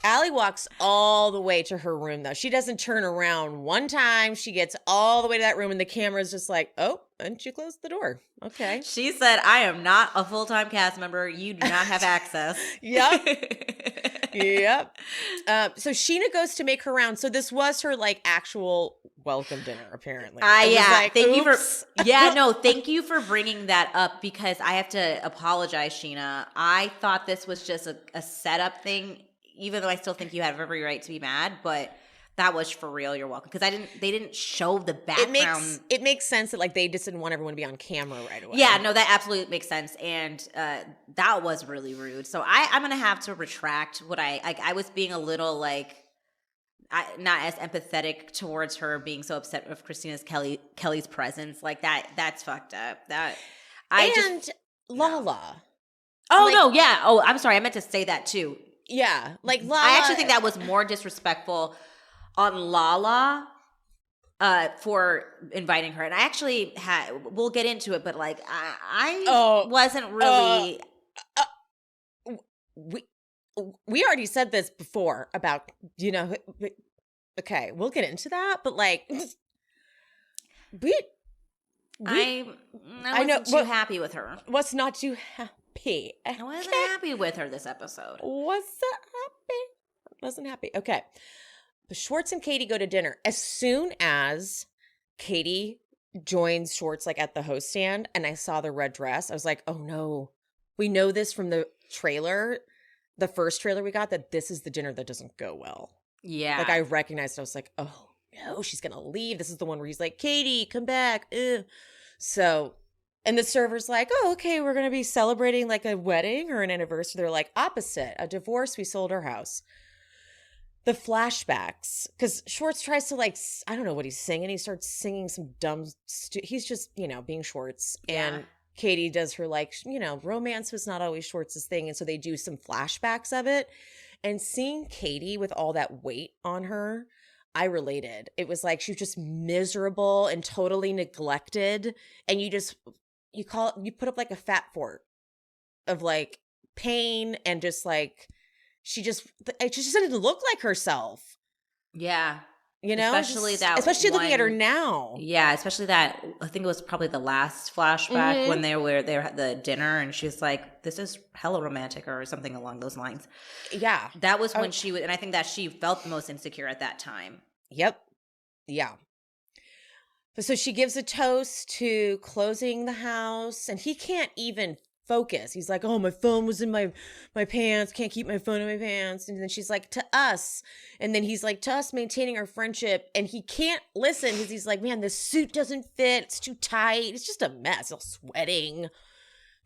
Allie walks all the way to her room, though. She doesn't turn around one time. She gets all the way to that room, and the camera's just like, oh, and she closed the door. Okay. She said, I am not a full-time cast member. You do not have access. Yep. Yep. So Sheena goes to make her round. So this was her like actual welcome dinner, apparently. Yeah. Like, thank you thank you for bringing that up, because I have to apologize, Sheena. I thought this was just a setup thing, even though I still think you have every right to be mad, but that was for real. You're welcome. Because they didn't show the background. It makes sense that like they just didn't want everyone to be on camera right away. Yeah, no, that absolutely makes sense. And that was really rude. So I'm going to have to retract what I was being a little like, not as empathetic towards her being so upset with Kelly's presence. Like that's fucked up. Lala. Oh, like, no, yeah. Oh, I'm sorry. I meant to say that too. Yeah, like Lala. I actually think that was more disrespectful on Lala for inviting her. And I actually we'll get into it, but like I wasn't really. We already said this before about, okay, we'll get into that, but like, I wasn't too happy with her. Was not too happy. I wasn't happy with her this episode. Wasn't happy. Okay. But Schwartz and Katie go to dinner. As soon as Katie joins Schwartz like at the host stand and I saw the red dress, I was like, oh no. We know this from the trailer, the first trailer we got, that this is the dinner that doesn't go well. Yeah. Like I recognized it. I was like, oh no, she's going to leave. This is the one where he's like, Katie, come back. Ugh. So, and the server's like, oh, okay, we're going to be celebrating like a wedding or an anniversary. They're like, opposite, a divorce. We sold our house. The flashbacks, because Schwartz tries to like, I don't know what he's singing. He starts singing some dumb, he's just, being Schwartz. Yeah. And Katie does her like, romance was not always Schwartz's thing. And so they do some flashbacks of it. And seeing Katie with all that weight on her, I related. It was like she was just miserable and totally neglected. And you put up like a fat fort of like pain and just like, she just didn't look like herself. Yeah. Especially looking at her now. Yeah, especially that, I think it was probably the last flashback when they were at the dinner and she's like, this is hella romantic or something along those lines. Yeah. That was when she was, and I think that she felt the most insecure at that time. Yep. Yeah. So she gives a toast to closing the house and he can't even focus. He's like, oh, my phone was in my pants. Can't keep my phone in my pants. And then she's like, to us. And then he's like, to us maintaining our friendship. And he can't listen because he's like, man, this suit doesn't fit. It's too tight. It's just a mess. All sweating.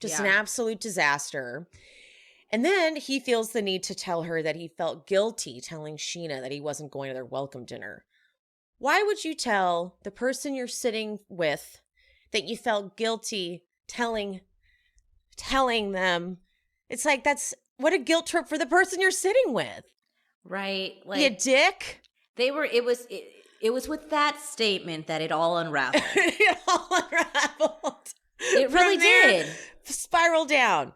Just an absolute disaster. And then he feels the need to tell her that he felt guilty telling Sheena that he wasn't going to their welcome dinner. Why would you tell the person you're sitting with that you felt guilty telling them? It's like, that's what a guilt trip for the person you're sitting with. Right. Like, you dick. It was with that statement that it all unraveled. It all unraveled. It really did. Spiral down.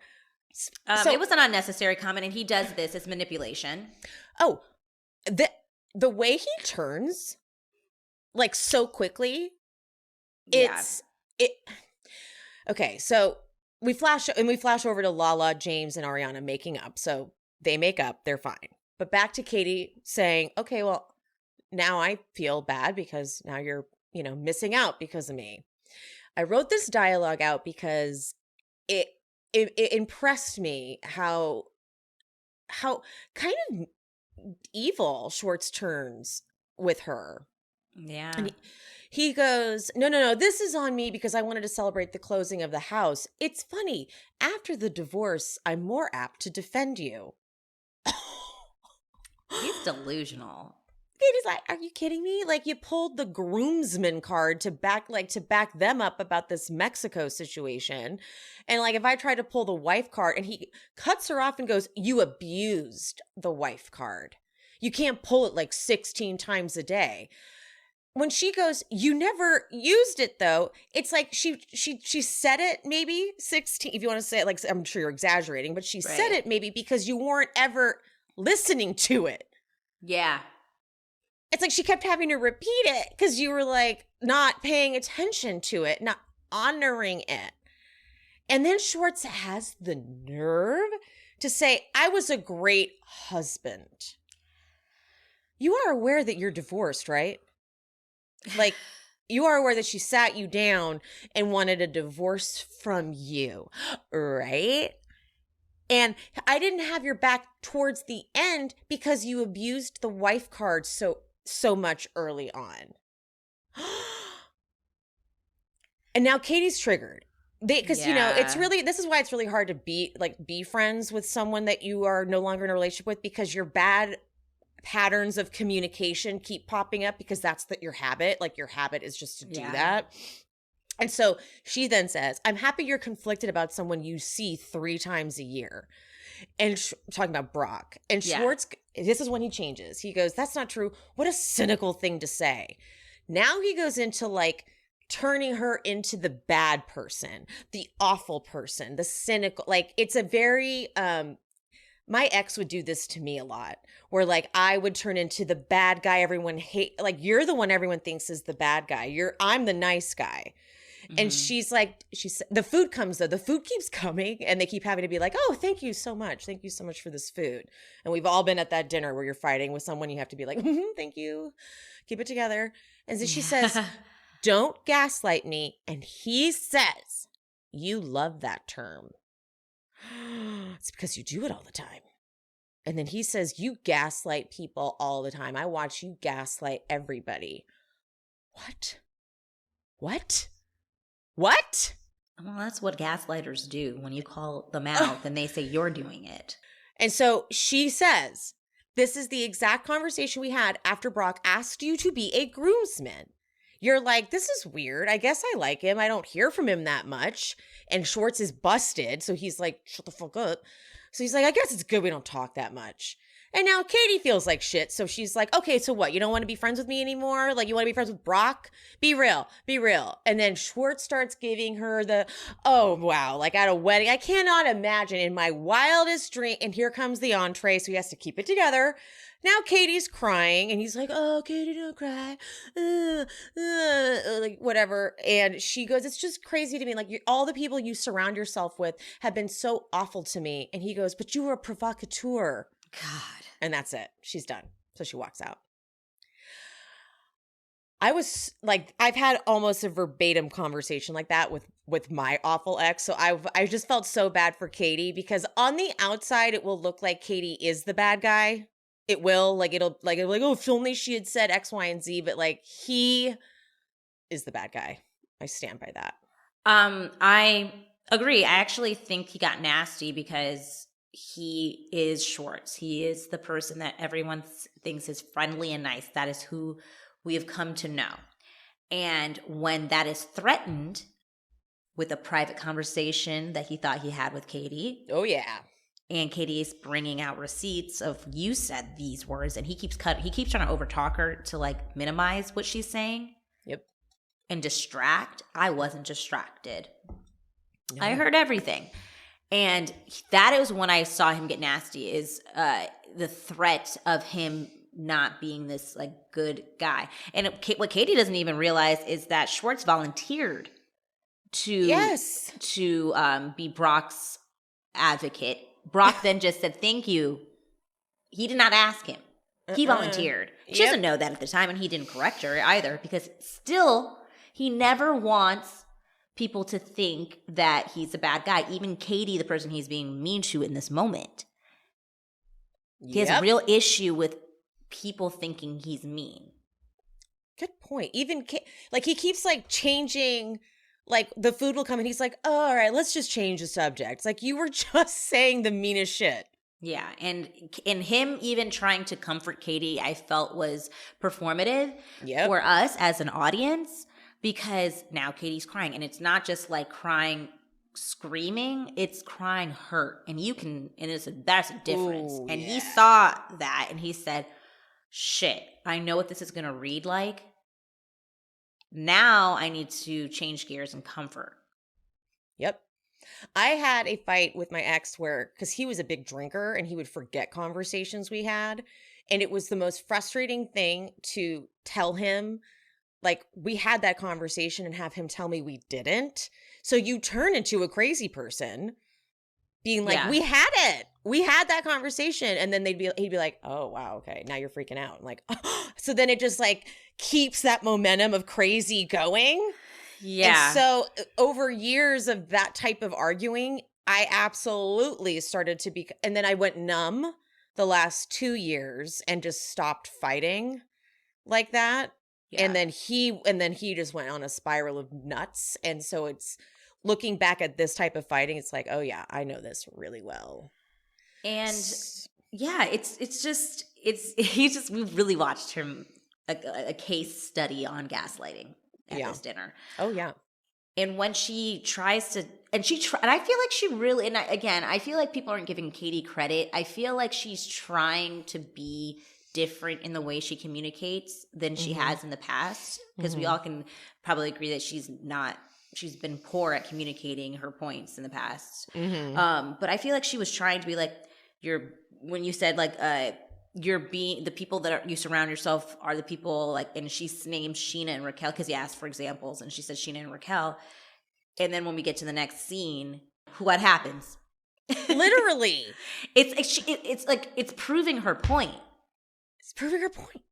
So it was an unnecessary comment, and he does this as manipulation. Oh, the way he turns, like so quickly, okay, so we flash over to Lala, James, and Ariana making up. So they make up, they're fine. But back to Katie saying, okay, well, now I feel bad because now you're, missing out because of me. I wrote this dialogue out because it impressed me how kind of evil Schwartz turns with her. Yeah. And he goes, no, this is on me because I wanted to celebrate the closing of the house. It's funny. After the divorce, I'm more apt to defend you. He's delusional. Katie's like, are you kidding me? Like, you pulled the groomsman card to back them up about this Mexico situation. And like, if I try to pull the wife card, and he cuts her off and goes, you abused the wife card. You can't pull it like 16 times a day. When she goes, you never used it though. It's like she said it maybe 16, if you want to say it, like, I'm sure you're exaggerating, but she said it maybe because you weren't ever listening to it. Yeah. It's like she kept having to repeat it because you were like not paying attention to it, not honoring it. And then Schwartz has the nerve to say, I was a great husband. You are aware that you're divorced, right? Like, you are aware that she sat you down and wanted a divorce from you, right? And I didn't have your back towards the end because you abused the wife card so much early on. And now Katie's triggered. Because, you know, this is why it's really hard to be friends with someone that you are no longer in a relationship with, because your bad patterns of communication keep popping up because that's your habit. Like, your habit is just to do that. And so she then says, I'm happy you're conflicted about someone you see 3 times a year. And talking about Brock. And Schwartz, this is when he changes. He goes, that's not true. What a cynical thing to say. Now he goes into like turning her into the bad person, the awful person, the cynical. Like, it's a very, my ex would do this to me a lot, where like I would turn into the bad guy everyone hate. Like, you're the one everyone thinks is the bad guy. I'm the nice guy. And she's like, the food comes though. The food keeps coming and they keep having to be like, oh, thank you so much. Thank you so much for this food. And we've all been at that dinner where you're fighting with someone. You have to be like, thank you. Keep it together. And so she says, don't gaslight me. And he says, you love that term. It's because you do it all the time. And then he says, you gaslight people all the time. I watch you gaslight everybody. What? Well, that's what gaslighters do. When you call them out, then they say you're doing it. And so she says, this is the exact conversation we had after Brock asked you to be a groomsman. You're like, this is weird. I guess I like him. I don't hear from him that much. And Schwartz is busted. So he's like, shut the fuck up. So he's like, I guess it's good we don't talk that much. And now Katie feels like shit. So she's like, okay, so what? You don't want to be friends with me anymore? Like, you want to be friends with Brock? Be real. And then Schwartz starts giving her the, oh, wow, like at a wedding. I cannot imagine in my wildest dream. And here comes the entree. So he has to keep it together. Now Katie's crying and he's like, oh, Katie, don't cry. Like, whatever. And she goes, it's just crazy to me. Like, all the people you surround yourself with have been so awful to me. And he goes, but you were a provocateur. God. And that's it. She's done. So she walks out. I was like, I've had almost a verbatim conversation like that with my awful ex. So I just felt so bad for Katie, because on the outside, it will look like Katie is the bad guy. It will, like, it'll like, oh, if only she had said X, Y, and Z, but like, he is the bad guy. I stand by that. I agree. I actually think he got nasty because he is Schwartz. He is the person that everyone thinks is friendly and nice. That is who we have come to know. And when that is threatened with a private conversation that he thought he had with Katie. Oh, yeah. And Katie is bringing out receipts of, you said these words, and he keeps trying to overtalk her to like minimize what she's saying. Yep. And distract. I wasn't distracted. No. I heard everything. And that is when I saw him get nasty, is the threat of him not being this like good guy. And what Katie doesn't even realize is that Schwartz volunteered to be Brock's advocate. Brock then just said, thank you. He did not ask him. He volunteered. She doesn't know that at the time, and he didn't correct her either, because still he never wants people to think that he's a bad guy. Even Katie, the person he's being mean to in this moment. He has a real issue with people thinking he's mean. Good point. Even like, he keeps like changing, like the food will come and he's like, oh, all right, let's just change the subject. It's like, you were just saying the meanest shit. Yeah, and him even trying to comfort Katie, I felt was performative for us as an audience, because now Katie's crying, and it's not just like crying screaming, it's crying hurt, and that's a difference. Ooh, and he saw that and he said, shit, I know what this is going to read like. Now I need to change gears and comfort. Yep. I had a fight with my ex because he was a big drinker and he would forget conversations we had. And it was the most frustrating thing to tell him, like, we had that conversation and have him tell me we didn't. So you turn into a crazy person being like, we had it. We had that conversation. And then he'd be like, oh, wow, okay, now you're freaking out. I'm like, oh. So then it just like keeps that momentum of crazy going. Yeah. And so over years of that type of arguing, I absolutely started to be, and then I went numb the last 2 years and just stopped fighting like that. Yeah. And then he just went on a spiral of nuts. And so it's looking back at this type of fighting, it's like, oh yeah, I know this really well. And yeah, we've really watched him a case study on gaslighting at this dinner. Oh yeah. And when she tries to, and I feel like she really, and I feel like people aren't giving Katie credit. I feel like she's trying to be different in the way she communicates than she has in the past, because we all can probably agree that she's been poor at communicating her points in the past. But I feel like she was trying to be like, when you said like, you're being, the people that you surround yourself are the people, like, and she named Sheena and Raquel because he asked for examples and she said Sheena and Raquel. And then when we get to the next scene, what happens? Literally. It's like, it's proving her point. It's proving her point.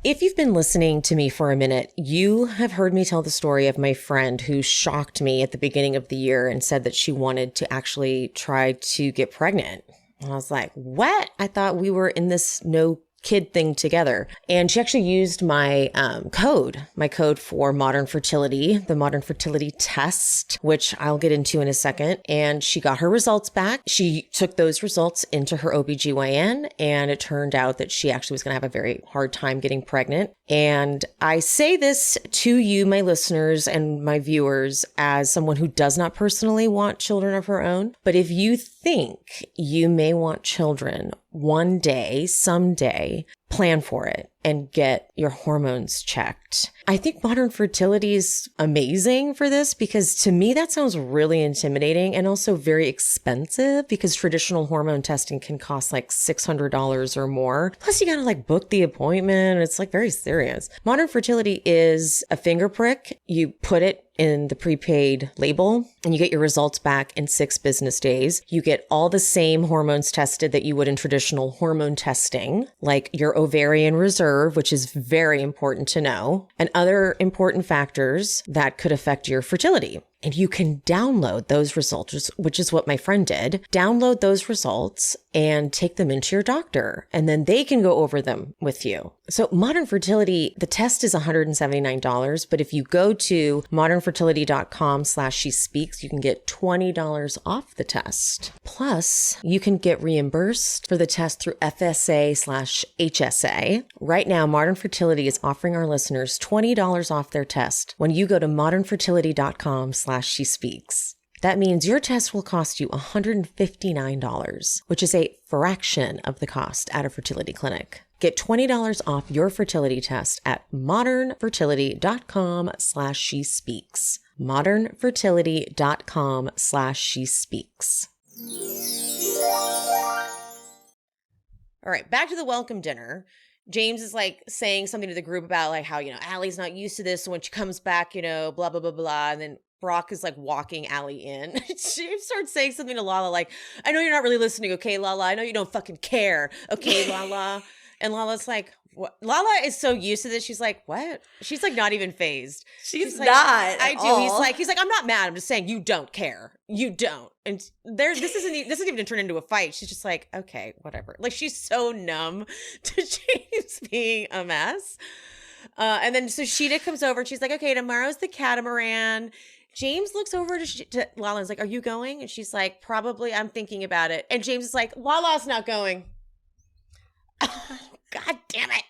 If you've been listening to me for a minute, you have heard me tell the story of my friend who shocked me at the beginning of the year and said that she wanted to actually try to get pregnant. And I was like, what? I thought we were in this no kid thing together. And she actually used my code for modern fertility, the modern fertility test, which I'll get into in a second. And she got her results back. She took those results into her OBGYN, and it turned out that she actually was going to have a very hard time getting pregnant. And I say this to you, my listeners and my viewers, as someone who does not personally want children of her own. But if you think you may want children one day, someday, plan for it and get your hormones checked. I think modern fertility is amazing for this, because to me that sounds really intimidating and also very expensive, because traditional hormone testing can cost like $600 or more. Plus you gotta like book the appointment. It's like very serious. Modern fertility is a finger prick. You put it in the prepaid label and you get your results back in 6 business days. You get all the same hormones tested that you would in traditional hormone testing, like your ovarian reserve, which is very important to know, and other important factors that could affect your fertility. And you can download those results, which is what my friend did. Download those results and take them into your doctor, and then they can go over them with you. So modern fertility, the test is $179, but if you go to modernfertility.com/she speaks, you can get $20 off the test. Plus, you can get reimbursed for the test through FSA/HSA. Right now, Modern Fertility is offering our listeners $20 off their test when you go to modernfertility.com/she speaks. That means your test will cost you $159, which is a fraction of the cost at a fertility clinic. Get $20 off your fertility test at modernfertility.com/she speaks. modernfertility.com/she speaks. All right, back to the welcome dinner. James is like saying something to the group about like how, Allie's not used to this. So when she comes back, blah, blah, blah, blah. And then Brock is like walking Allie in. James starts saying something to Lala like, I know you're not really listening, okay, Lala? I know you don't fucking care, okay, Lala? And Lala's like, what? Lala is so used to this. She's like, what? She's like not even phased. She's like, not. I do. All. He's like, I'm not mad. I'm just saying you don't care. You don't. And this isn't even to turn into a fight. She's just like, okay, whatever. Like she's so numb to James being a mess. And then so Sheena comes over and she's like, okay, tomorrow's the catamaran. James looks over to Lala and is like, are you going? And she's like, probably. I'm thinking about it. And James is like, Lala's not going. God damn it.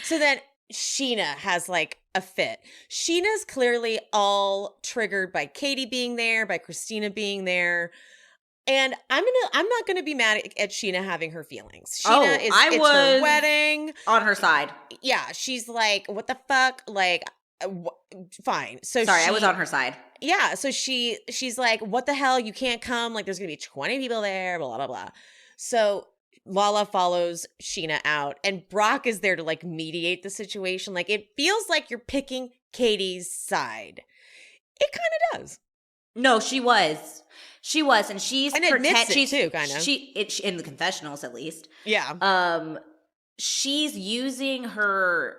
So then Sheena has like a fit. Sheena's clearly all triggered by Katie being there, by Christina being there. And I'm not gonna be mad at Sheena having her feelings. It's her wedding. On her side. Yeah. She's like, what the fuck? Like, fine. So sorry, I was on her side. Yeah. So she's like, what the hell? You can't come. Like, there's going to be 20 people there, blah, blah, blah. So Lala follows Sheena out, and Brock is there to like mediate the situation. Like, it feels like you're picking Katie's side. It kind of does. No, she was, and she's admits it too, kind of. She in the confessionals, at least. Yeah. She's using her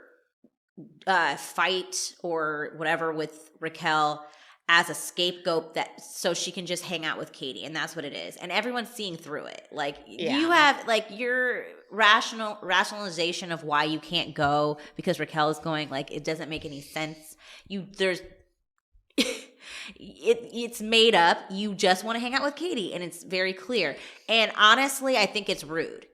fight or whatever with Raquel as a scapegoat so she can just hang out with Katie, and that's what it is. And everyone's seeing through it. Like, you have like your rationalization of why you can't go because Raquel is going, like, it doesn't make any sense. It's made up. You just want to hang out with Katie, and it's very clear. And honestly, I think it's rude.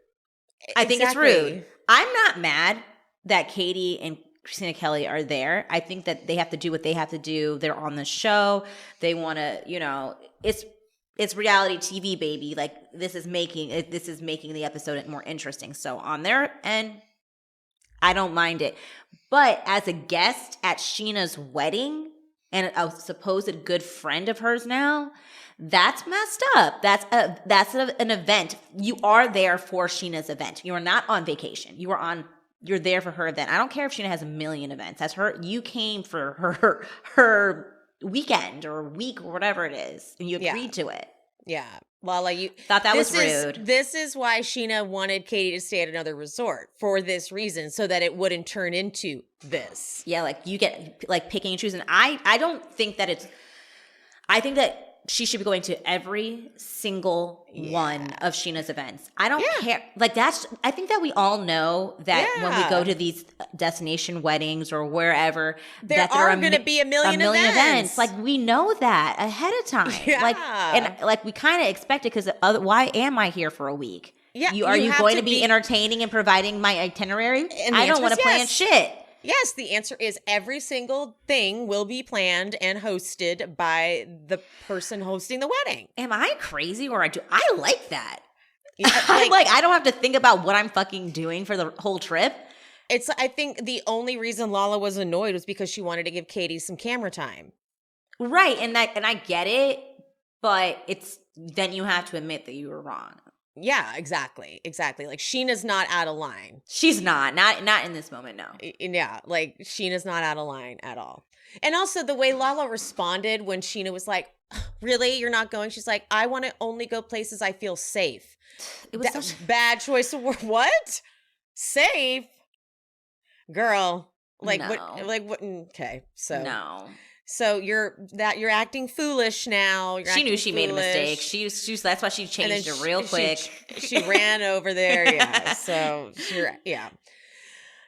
I think it's rude. I'm not mad that Katie and Christina Kelly are there. I think that they have to do what they have to do. They're on the show. They want to, it's reality TV, baby. Like, this is making the episode more interesting. So on their end, I don't mind it. But as a guest at Sheena's wedding and a supposed good friend of hers now, that's messed up. That's an event. You are there for Sheena's event. You are not on vacation. You're there for her event. I don't care if Sheena has a million events. That's her. You came for her weekend or week or whatever it is, and you agreed to it. Yeah. Lala, you thought that was rude. This is why Sheena wanted Katie to stay at another resort, for this reason, so that it wouldn't turn into this. Yeah, like you get like picking and choosing. I don't think that it's. I think that she should be going to every single one of Sheena's events. I don't care. Like, I think that we all know that when we go to these destination weddings or wherever, there are going to be a million events. Like, we know that ahead of time. Yeah. Like, and like we kind of expect it, because why am I here for a week? Yeah. Are you going to be entertaining and providing my itinerary? I don't want to plan shit. Yes, the answer is every single thing will be planned and hosted by the person hosting the wedding. Am I crazy, or I like that? Yeah, I don't have to think about what I'm fucking doing for the whole trip. I think the only reason Lala was annoyed was because she wanted to give Katie some camera time. Right, and I get it, but then you have to admit that you were wrong. Yeah, exactly. Like, Sheena's not out of line. She's not in this moment, no. Yeah, like, Sheena's not out of line at all. And also the way Lala responded when Sheena was like, really, you're not going? She's like, I want to only go places I feel safe. It was such bad choice of word. What? Safe? Girl. Like, no. what? Okay, so. No. So you're acting foolish now. She knew she made a mistake. She's that's why she changed it real quick. She ran over there. Yeah. So yeah.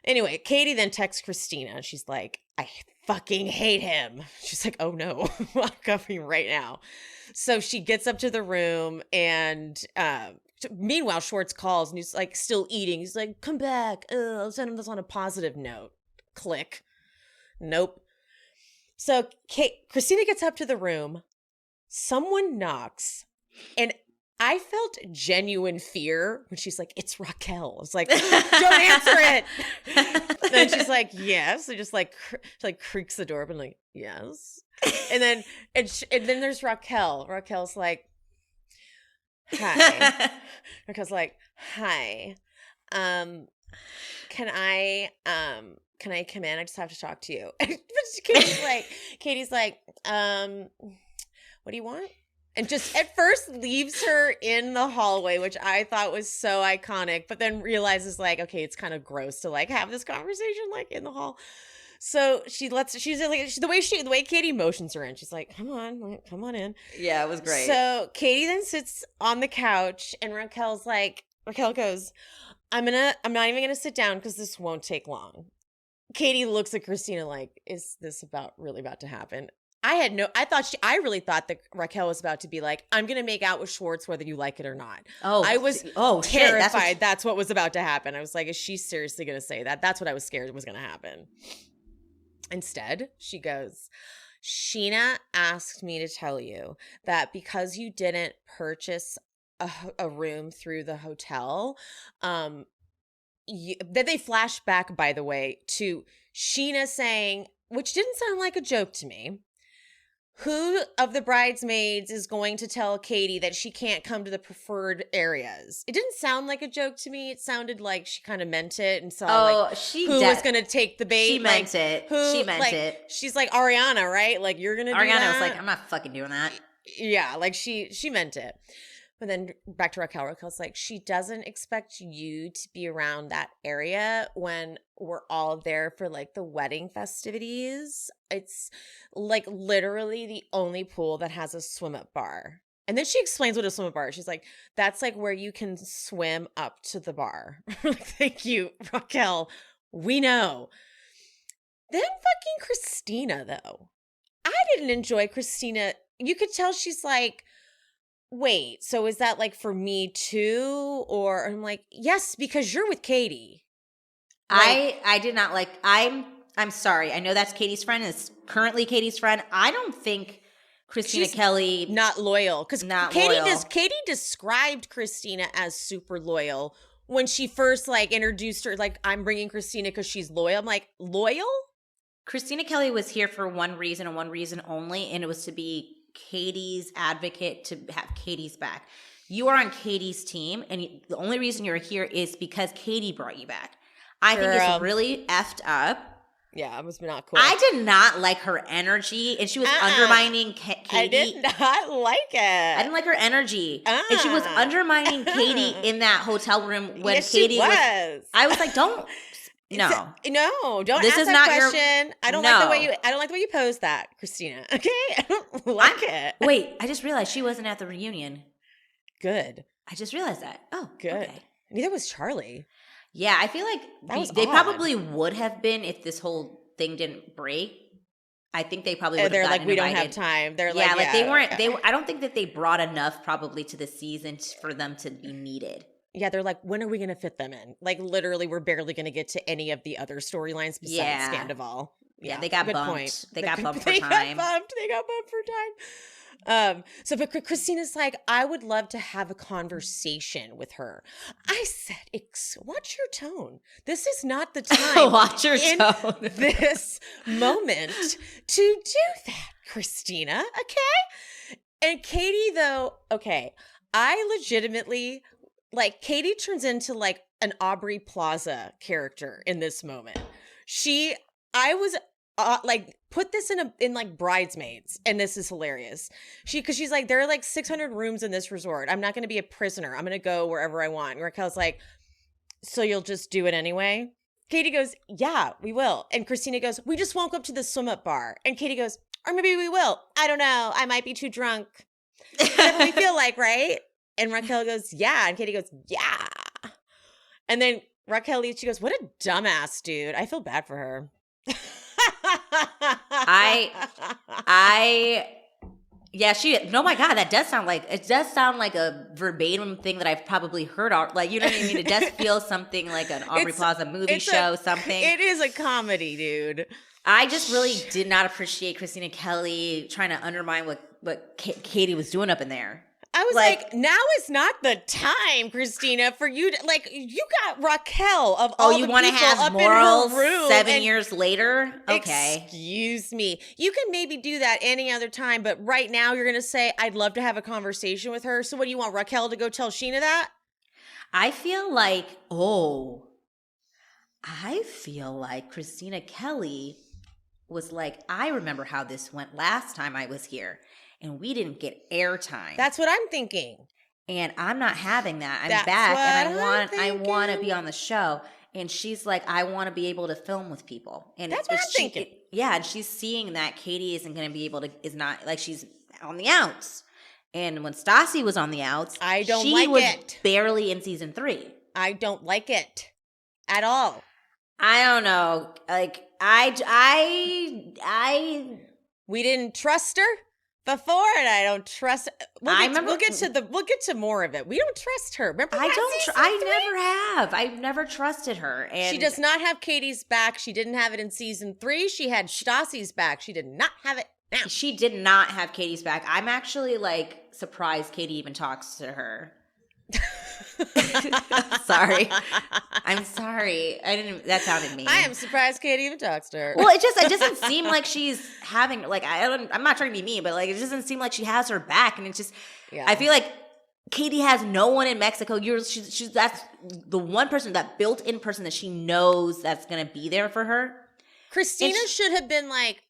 Anyway, Katie then texts Christina. She's like, I fucking hate him. She's like, oh no, I'm coming right now. So she gets up to the room, and meanwhile, Schwartz calls, and he's like still eating. He's like, come back. I'll send him this on a positive note. Click. Nope. So Christina gets up to the room. Someone knocks. And I felt genuine fear when she's like, it's Raquel. I was like, don't answer it. And she's like, yes. And just like, she like creaks the door open, like, yes. And then there's Raquel. Raquel's like, hi. Raquel's like, hi. Can I come in? I just have to talk to you. But Katie's like, what do you want? And just at first leaves her in the hallway, which I thought was so iconic, but then realizes like, okay, it's kind of gross to like have this conversation like in the hall. So she's like, the way Katie motions her in, she's like, come on in. Yeah, it was great. So Katie then sits on the couch, and Raquel goes, I'm not even gonna sit down because this won't take long. Katie looks at Christina like, is this really about to happen? I really thought that Raquel was about to be like, I'm going to make out with Schwartz whether you like it or not. I was terrified that's what was about to happen. I was like, is she seriously going to say that? That's what I was scared was going to happen. Instead, she goes, Sheena asked me to tell you that because you didn't purchase a room through the hotel, that they flash back, by the way, to Sheena saying, which didn't sound like a joke to me. Who of the bridesmaids is going to tell Katie that she can't come to the preferred areas? It didn't sound like a joke to me. It sounded like she kind of meant it and saw who was going to take the bait. She meant it. She meant it. She's like Ariana, right? Like, you're going to do that? Ariana was like, I'm not fucking doing that. Yeah, like she meant it. But then back to Raquel. Raquel's like, she doesn't expect you to be around that area when we're all there for like the wedding festivities. It's like literally the only pool that has a swim up bar. And then she explains what a swim up bar is. She's like, that's like where you can swim up to the bar. Thank you, Raquel. We know. Then fucking Christina, though. I didn't enjoy Christina. You could tell she's like, wait, so is that like for me too? Or I'm like, yes, because you're with Katie. Like, I did not like, I'm sorry. I know that's Katie's friend. It's currently Katie's friend. I don't think Christina Kelly. Not loyal. Because Katie described Christina as super loyal when she first like introduced her, like, I'm bringing Christina because she's loyal. I'm like, loyal? Christina Kelly was here for one reason and one reason only, and it was to be Katie's advocate, to have Katie's back. You are on Katie's team, and the only reason you're here is because Katie brought you back. I think it's really effed up. Yeah, it was not cool. I did not like her energy, and she was undermining Katie. I did not like it. I didn't like her energy. And she was undermining Katie in that hotel room when Katie was. I was like, don't. No, don't this ask is that not question. I don't like the way you posed that, Christina. Okay, I don't like it. Wait, I just realized she wasn't at the reunion. Good. I just realized that. Oh, good. Okay. Neither was Charlie. Yeah, I feel like they probably would have been if this whole thing didn't break. I think they probably would have gotten invited. We don't have time. They're like, they weren't. I don't think that they brought enough probably to the season for them to be needed. Yeah, they're like, when are we going to fit them in? Like, literally, we're barely going to get to any of the other storylines besides Sandoval. Yeah, they got bumped. Point. They got bumped for time. They got bumped for time. But Christina's like, I would love to have a conversation with her. I said, watch your tone. This is not the time. Watch your tone. This moment to do that, Christina. Okay. And Katie, though, okay, I legitimately, like, Katie turns into like an Aubrey Plaza character in this moment. I was like, put this in like Bridesmaids, and this is hilarious. Because she's like, there are like 600 rooms in this resort. I'm not going to be a prisoner. I'm going to go wherever I want. And Raquel's like, so you'll just do it anyway? Katie goes, yeah, we will. And Christina goes, we just won't go up to the swim up bar. And Katie goes, or maybe we will. I don't know. I might be too drunk. Whatever we feel like, right? And Raquel goes, yeah. And Katie goes, yeah. And then Raquel leaves. She goes, what a dumbass, dude. I feel bad for her. Oh my God, it does sound like a verbatim thing that I've probably heard. Like, you know what I mean? It does feel something like an Aubrey Plaza movie show, something. It is a comedy, dude. I just really did not appreciate Christina Kelly trying to undermine what Katie was doing up in there. I was like, now is not the time, Christina, for you to, like, you got Raquel of all the people up in her room. Oh, you want to have morals 7 years later? Okay. Excuse me. You can maybe do that any other time, but right now you're going to say, I'd love to have a conversation with her. So what do you want, Raquel to go tell Sheena that? I feel like Christina Kelly was like, I remember how this went last time I was here. And we didn't get airtime. That's what I'm thinking. And I'm not having that. I'm back and I want to be on the show. And she's like, I want to be able to film with people. And that's what I'm thinking. And she's seeing that Katie isn't going to be able to, is not, like, she's on the outs. And when Stassi was on the outs, she was barely in season 3. I don't like it at all. I don't know. Like, we didn't trust her before, and I don't trust. We'll get to more of it. We don't trust her. Remember, I never have. I've never trusted her, and she does not have Katie's back. She didn't have it in season 3. She had Stassi's back. She did not have it now. She did not have Katie's back. I'm actually like surprised Katie even talks to her. Sorry. I'm sorry. That sounded mean. I am surprised Katie even talks to her. Well, it doesn't seem like she's having, like, I'm not trying to be mean, but like, it doesn't seem like she has her back. And it's just, I feel like Katie has no one in Mexico. That's the one person, that built-in person that she knows that's going to be there for her. Christina should have been like,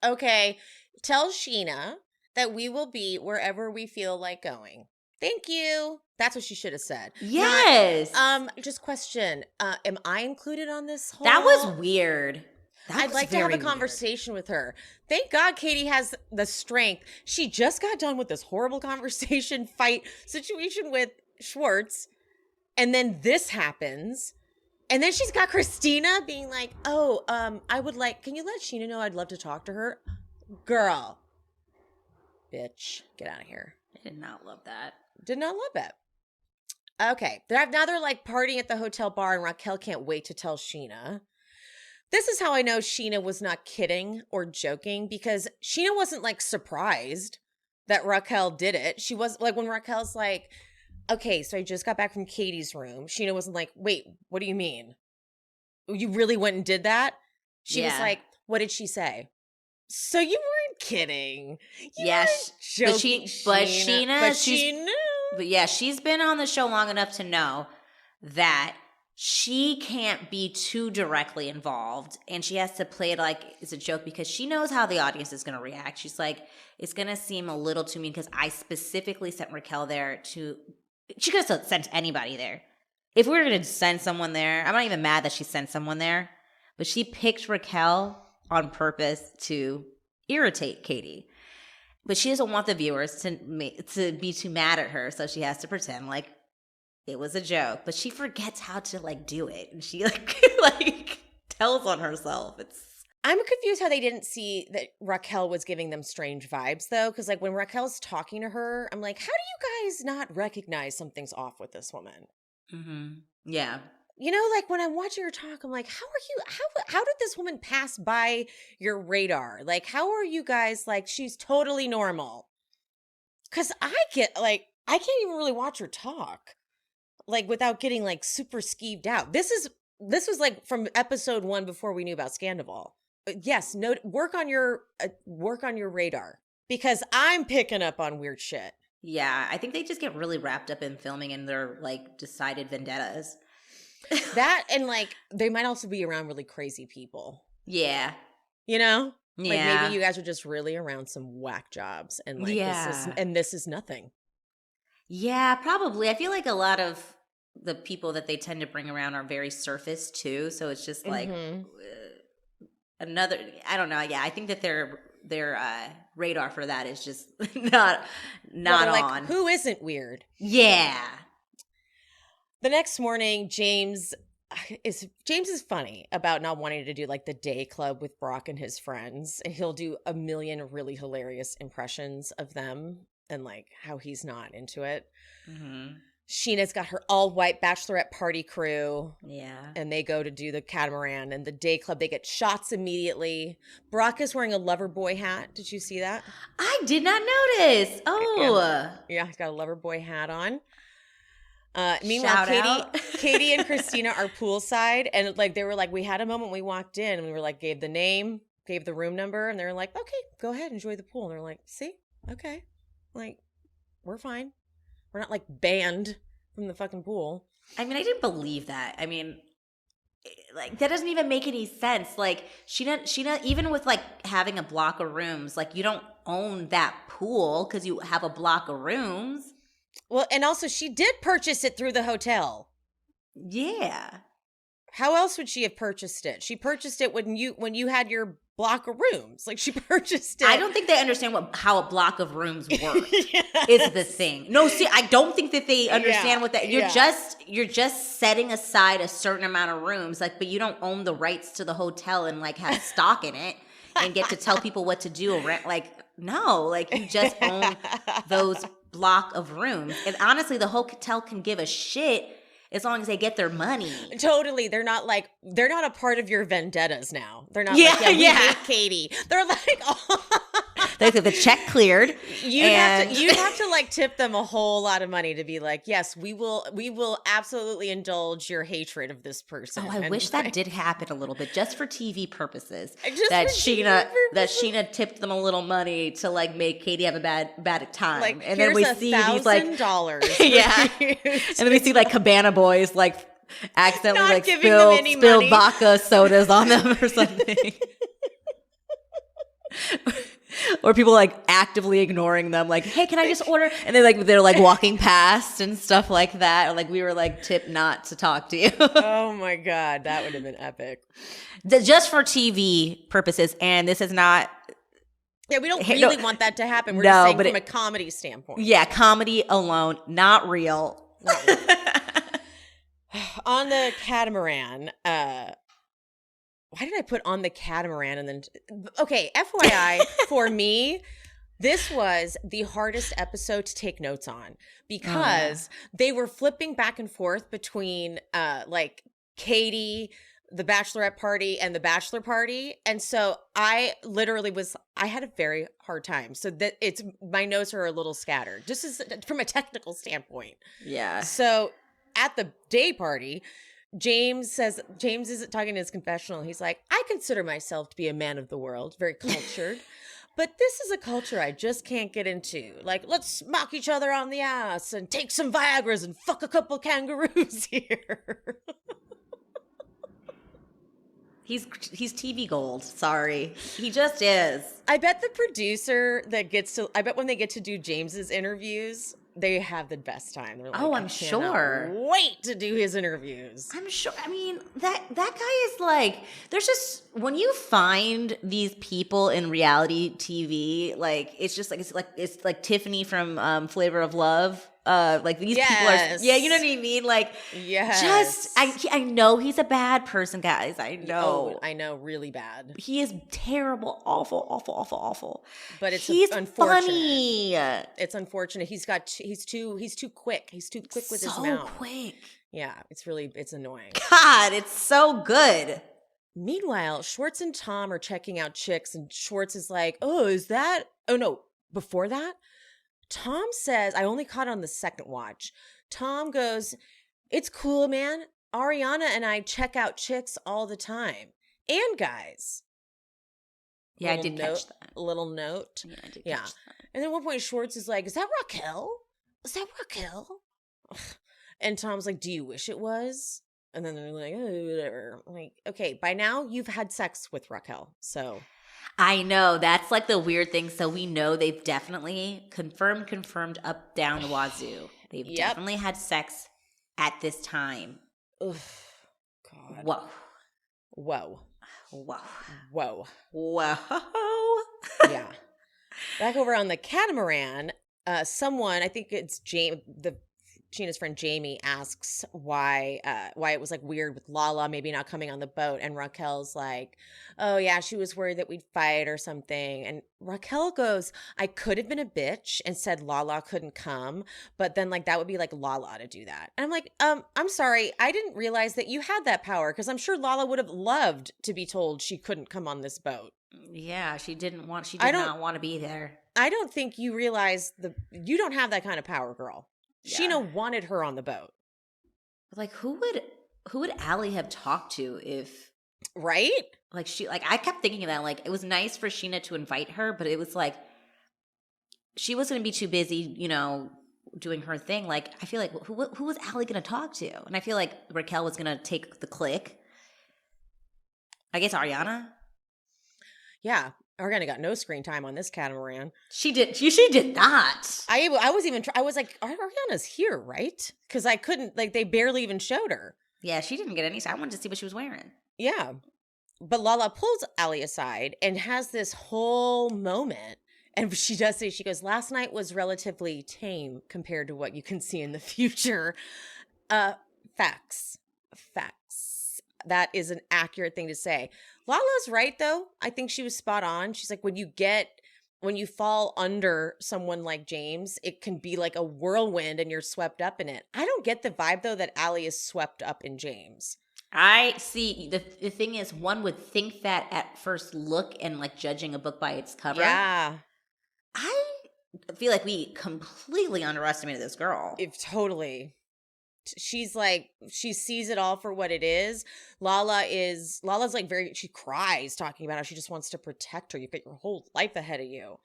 okay, tell Sheena that we will be wherever we feel like going. Thank you. That's what she should have said. Yes. Just question. Am I included on this whole? That was weird. I'd like to have a conversation with her. Thank God Katie has the strength. She just got done with this horrible fight situation with Schwartz. And then this happens. And then she's got Christina being like, oh, can you let Sheena know I'd love to talk to her? Girl. Bitch. Get out of here. I did not love that. Did not love it. Okay. Now they're like partying at the hotel bar and Raquel can't wait to tell Sheena. This is how I know Sheena was not kidding or joking, because Sheena wasn't like surprised that Raquel did it. She was like, when Raquel's like, okay, so I just got back from Katie's room. Sheena wasn't like, wait, what do you mean? You really went and did that? She was like, what did she say? So you weren't kidding. You weren't joking, but she knew. But yeah, she's been on the show long enough to know that she can't be too directly involved, and she has to play it like it's a joke because she knows how the audience is going to react. She's like, it's going to seem a little too mean because I specifically sent Raquel there to – she could have sent anybody there. If we were going to send someone there, I'm not even mad that she sent someone there, but she picked Raquel on purpose to irritate Katie. But she doesn't want the viewers to be too mad at her, so she has to pretend like it was a joke. But she forgets how to like do it, and she like tells on herself. I'm confused how they didn't see that Raquel was giving them strange vibes, though, because like when Raquel's talking to her, I'm like, how do you guys not recognize something's off with this woman? Mm-hmm. Yeah. You know, like when I'm watching her talk, I'm like, how did this woman pass by your radar? Like, how are you guys like, she's totally normal? Because I can't even really watch her talk, like without getting like super skeeved out. This was like from episode 1 before we knew about Sandoval. Yes, work on your radar, because I'm picking up on weird shit. Yeah, I think they just get really wrapped up in filming and their like decided vendettas. That, and like they might also be around really crazy people. Yeah. You know? Yeah. Like maybe you guys are just really around some whack jobs and like this is nothing. Yeah, probably. I feel like a lot of the people that they tend to bring around are very surface too, so it's just like another, I don't know. Yeah, I think that their radar for that is just not on. Like, who isn't weird? Yeah. The next morning, James is funny about not wanting to do like the day club with Brock and his friends, and he'll do a million really hilarious impressions of them and like how he's not into it. Mm-hmm. Sheena's got her all white bachelorette party crew. Yeah. And they go to do the catamaran and the day club. They get shots immediately. Brock is wearing a lover boy hat. Did you see that? I did not notice. Oh. Yeah, he's got a lover boy hat on. Meanwhile, Katie and Christina are poolside, and like they were like, we had a moment when we walked in, and we were like, gave the name, gave the room number, and they were like, okay, go ahead, enjoy the pool. And they're like, see, okay, like we're fine. We're not like banned from the fucking pool. I mean, I didn't believe that. I mean, like that doesn't even make any sense. Like Sheena, even with like having a block of rooms, like you don't own that pool because you have a block of rooms. Well, and also she did purchase it through the hotel. Yeah. How else would she have purchased it? She purchased it when you had your block of rooms. Like she purchased it. I don't think they understand how a block of rooms work. Yes. Is the thing. No, see, I don't think that they understand what that you're just setting aside a certain amount of rooms, like, but you don't own the rights to the hotel and like have stock in it and get to tell people what to do around. Like, no, like you just own those block of rooms. And honestly, the hotel can give a shit as long as they get their money. Totally. They're not a part of your vendettas now. They're not we hate Katie. They're like, oh. The check cleared. You'd have to like tip them a whole lot of money to be like, yes, we will absolutely indulge your hatred of this person. Oh, I wish that did happen a little bit, just for TV purposes. That Sheena tipped them a little money to like make Katie have a bad time. Like, and then we see these like $1,000. yeah, and then we see like Cabana Boys like accidentally Not like giving them any spill money. vodka sodas on them or something. Or people like actively ignoring them, like, "Hey, can I just order?" And they're like walking past and stuff like that. Or like we were like tipped not to talk to you. Oh my god, that would have been epic. Just for TV purposes, and this is not. Yeah, we don't really want that to happen. We're just saying from a comedy standpoint. Yeah, comedy alone, not real. Not real. On the catamaran, why did I put on the catamaran and then okay, FYI, for me, this was the hardest episode to take notes on because they were flipping back and forth between like Katie, the bachelorette party, and the bachelor party. And so I literally I had a very hard time. So that my notes are a little scattered, just as from a technical standpoint. Yeah. So at the day party, James isn't talking in his confessional. He's like, I consider myself to be a man of the world, very cultured. But this is a culture I just can't get into. Like, let's smack each other on the ass and take some Viagras and fuck a couple kangaroos here. He's TV gold. Sorry. He just is. I bet the producer I bet when they get to do James's interviews, they have the best time. They're like, I'm sure. Wait to do his interviews. I'm sure. I mean, that guy is like, there's just, when you find these people in reality TV, like, it's like Tiffany from Flavor of Love. Like these people are, yeah, you know what I mean? Like, yes. I know he's a bad person, guys. I know. Oh, I know, really bad. He is terrible, awful. But he's unfortunate. Funny. It's unfortunate. He's too quick. He's too quick with his so mouth. Quick. Yeah, it's annoying. God, it's so good. Meanwhile, Schwartz and Tom are checking out chicks, and Schwartz is like, "Oh, is that? Oh no, before that." Tom says, I only caught it on the second watch. Tom goes, it's cool, man. Ariana and I check out chicks all the time. And guys. Yeah, I did catch that. A little note. Yeah, I did catch that. And then at one point, Schwartz is like, is that Raquel? Is that Raquel? And Tom's like, do you wish it was? And then they're like, oh, whatever. I'm like, okay, by now you've had sex with Raquel, so... I know. That's like the weird thing. So we know they've definitely confirmed up, down the wazoo. They've definitely had sex at this time. Ugh. God. Whoa. Yeah. Back over on the catamaran, someone, I think it's Gina's friend Jamie, asks why it was like weird with Lala maybe not coming on the boat, and Raquel's like, oh yeah, she was worried that we'd fight or something. And Raquel goes, I could have been a bitch and said Lala couldn't come, but then like that would be like Lala to do that. And I'm like, I'm sorry, I didn't realize that you had that power, because I'm sure Lala would have loved to be told she couldn't come on this boat. Yeah, she did not want to be there. I don't think you realize you don't have that kind of power, girl. Yeah. Sheena wanted her on the boat. Like, who would Allie have talked to if... Right? Like, I kept thinking of that. Like, it was nice for Sheena to invite her, but it was like, she was going to be too busy, doing her thing. Like, I feel like, who was Allie going to talk to? And I feel like Raquel was going to take the click. I guess Ariana? Yeah. Ariana got no screen time on this catamaran. She did not. I was like, Ariana's here, right? Because I couldn't, like, they barely even showed her. Yeah, she didn't get any. I wanted to see what she was wearing. Yeah. But Lala pulls Allie aside and has this whole moment. And she does say, she goes, last night was relatively tame compared to what you can see in the future. Facts. That is an accurate thing to say. Lala's right, though. I think she was spot on. She's like, when you fall under someone like James, it can be like a whirlwind and you're swept up in it. I don't get the vibe, though, that Allie is swept up in James. I see. The thing is, one would think that at first look and like judging a book by its cover. Yeah. I feel like we completely underestimated this girl. Totally. She's like, she sees it all for what it is. Lala's like she cries talking about how she just wants to protect her. You've got your whole life ahead of you.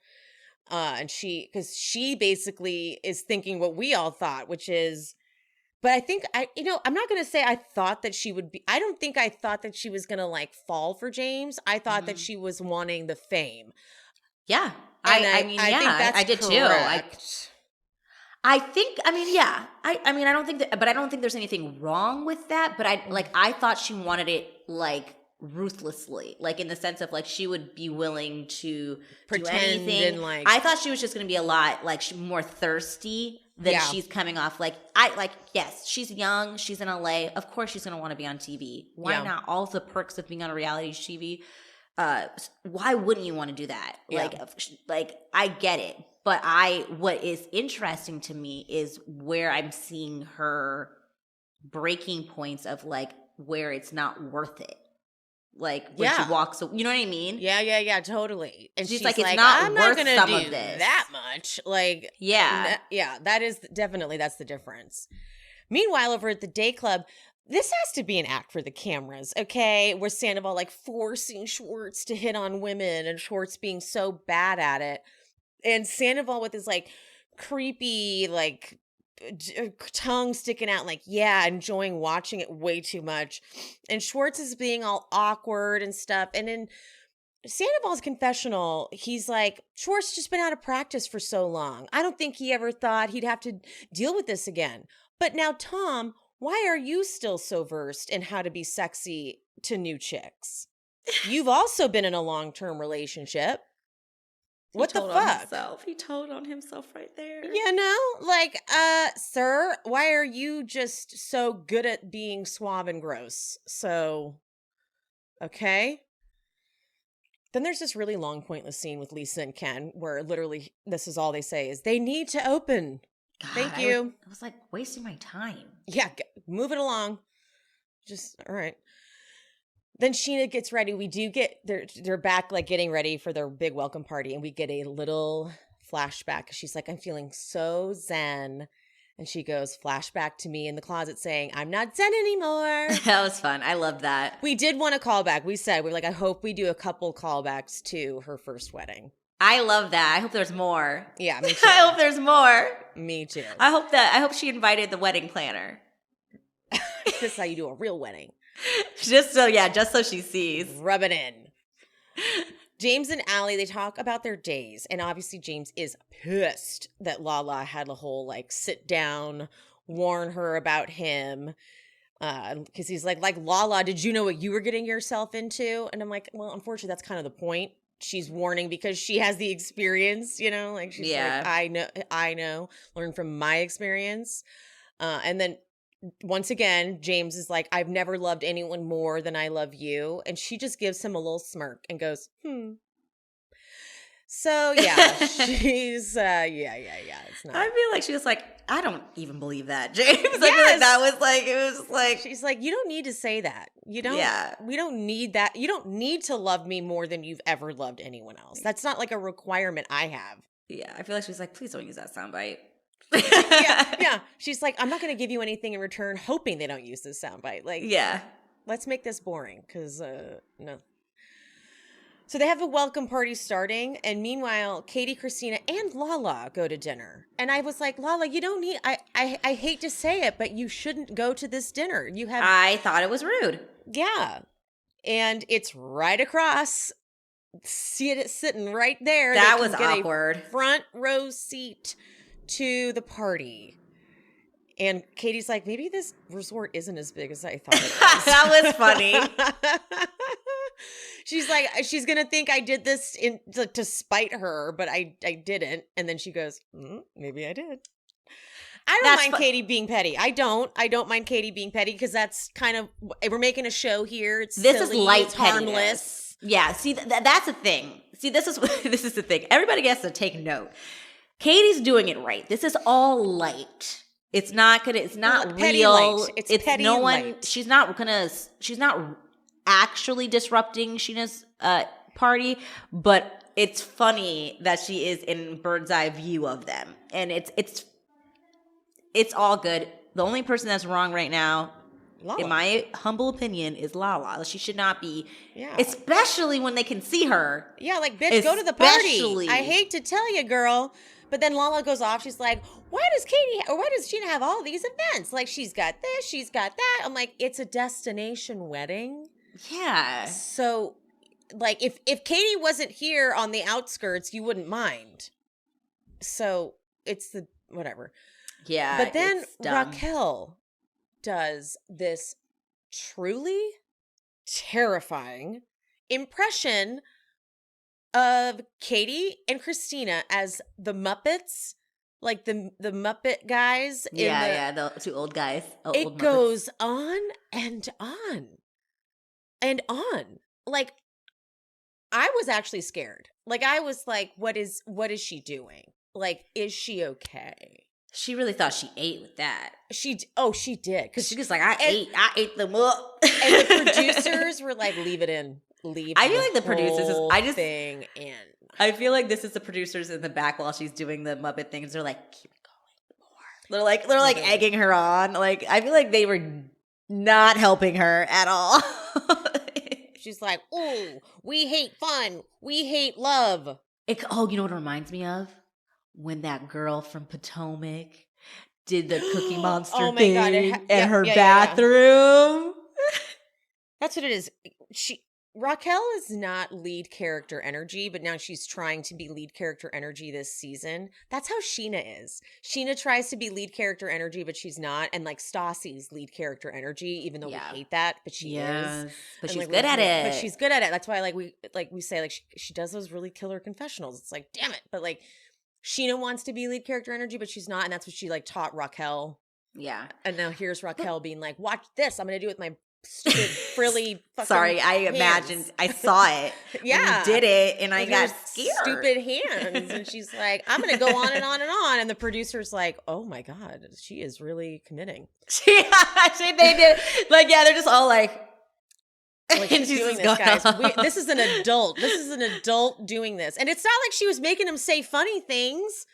Because she basically is thinking what we all thought, which is, but I think I'm not going to say I thought that she would be, I don't think I thought that she was going to like fall for James. I thought that she was wanting the fame. Yeah. I think that's I did correct. too. I think, yeah. I don't think that, but I don't think there's anything wrong with that. But I thought she wanted it like ruthlessly, like in the sense of like she would be willing to pretend do anything. And like, I thought she was just going to be a lot like more thirsty than she's coming off. Yes, she's young, she's in LA. Of course, she's going to want to be on TV. Why not? All the perks of being on a reality TV. Why wouldn't you want to do that? Yeah. Like I get it. But what is interesting to me is where I'm seeing her breaking points of like where it's not worth it. Like when she walks, you know what I mean? Yeah, totally. And she's like, it's not I'm worth not gonna some do of this. that much. Like, that is definitely, that's the difference. Meanwhile, over at the day club, this has to be an act for the cameras, okay? Where Sandoval like forcing Schwartz to hit on women and Schwartz being so bad at it. And Sandoval with his like creepy, like tongue sticking out, like, enjoying watching it way too much. And Schwartz is being all awkward and stuff. And in Sandoval's confessional, he's like, Schwartz just been out of practice for so long. I don't think he ever thought he'd have to deal with this again. But now, Tom, why are you still so versed in how to be sexy to new chicks? You've also been in a long-term relationship. What the fuck? He told on himself right there. You know, like, sir, why are you just so good at being suave and gross? So, okay. Then there's this really long, pointless scene with Lisa and Ken where literally this is all they say is, they need to open. God, Thank you. I was like wasting my time. Yeah, move it along. Just, all right. Then Sheena gets ready. We do get, they're back like getting ready for their big welcome party. And we get a little flashback. She's like, I'm feeling so zen. And she goes, flashback to me in the closet saying, I'm not zen anymore. That was fun. I loved that. We did want a callback. We said, we're like, I hope we do a couple callbacks to her first wedding. I love that. I hope there's more. Yeah, me too. I hope there's more. Me too. I hope she invited the wedding planner. This is how you do a real wedding. Just so she sees. Rub it in. James and Allie, they talk about their days. And obviously James is pissed that Lala had a whole like sit down, warn her about him. Because he's like Lala, did you know what you were getting yourself into? And I'm like, well, unfortunately, that's kind of the point. She's warning because she has the experience, you know? Like she's like, I know. Learn from my experience. And then once again, James is like, I've never loved anyone more than I love you. And she just gives him a little smirk and goes, So, yeah, she's, it's not. I feel like she was like, I don't even believe that, James. Yes. I feel like that was like, it was like. She's like, you don't need to say that. You don't, we don't need that. You don't need to love me more than you've ever loved anyone else. That's not like a requirement I have. Yeah, I feel like she's like, please don't use that soundbite. Yeah. She's like, I'm not going to give you anything in return, hoping they don't use this soundbite. Like, let's make this boring because, no. So they have a welcome party starting, and meanwhile, Katie, Christina, and Lala go to dinner. And I was like, Lala, you don't need, I hate to say it, but you shouldn't go to this dinner. I thought it was rude. Yeah. And it's right across. See it sitting right there. That was awkward. Front row seat to the party. And Katie's like, maybe this resort isn't as big as I thought it was. That was funny. She's like, she's going to think I did this to spite her, but I didn't. And then she goes, maybe I did. I don't mind Katie being petty. I don't mind Katie being petty because that's kind of, we're making a show here. It's this silly, is light it's harmless. Yeah, see, that's the thing. See, this is the thing. Everybody gets to take note. Katie's doing it right. This is all light. It's not real. Light. It's petty no one. light. She's not actually disrupting Sheena's party, but it's funny that she is in bird's eye view of them. And it's all good. The only person that's wrong right now, Lala. in my humble opinion, is Lala. She should not be, Yeah. especially when they can see her. Yeah, like, bitch, go to the party. Especially- I hate to tell you, girl. But then Lala goes off. She's like, why does Sheena have all these events? Like, she's got this, she's got that. I'm like, it's a destination wedding. Yeah. So, like, if Katie wasn't here on the outskirts, you wouldn't mind. So, it's the, whatever. Yeah. But then it's dumb. Raquel does this truly terrifying impression of Katie and Christina as the Muppets, like the Muppet guys. The two old guys. It Old Muppets. goes on and on and on. Like, I was actually scared. Like, I was like, what is she doing? Like, is she okay? She really thought she ate with that. She did. Because she was like, I ate them up. And the producers were like, leave it in. I feel like the producers thing in. I feel like this is the producers in the back while she's doing the Muppet things. They're like, keep it going more. They're like egging her on. Like, I feel like they were not helping her at all. She's like, ooh, we hate fun. We hate love. You know what it reminds me of? When that girl from Potomac did the Cookie Monster thing in her bathroom. That's what it is. Raquel is not lead character energy, but now she's trying to be lead character energy this season. That's how Sheena is. Sheena tries to be lead character energy, but she's not. And like Stassi's lead character energy, even though we hate that, but she is. But she's like, good at it. But she's good at it. That's why we say like she does those really killer confessionals. It's like, damn it. But like Sheena wants to be lead character energy, but she's not. And that's what she like taught Raquel. Yeah. And now here's Raquel being like, watch this. I'm going to do it with my stupid frilly fucking Sorry, I hands. imagined I saw it. Yeah. You did it and I With got her scared. Stupid hands. And she's like, I'm gonna go on and on and on. And the producer's like, oh my God, she is really committing. They did. Like, yeah, they're just all like she's doing this, guys. This is an adult. This is an adult doing this. And it's not like she was making them say funny things.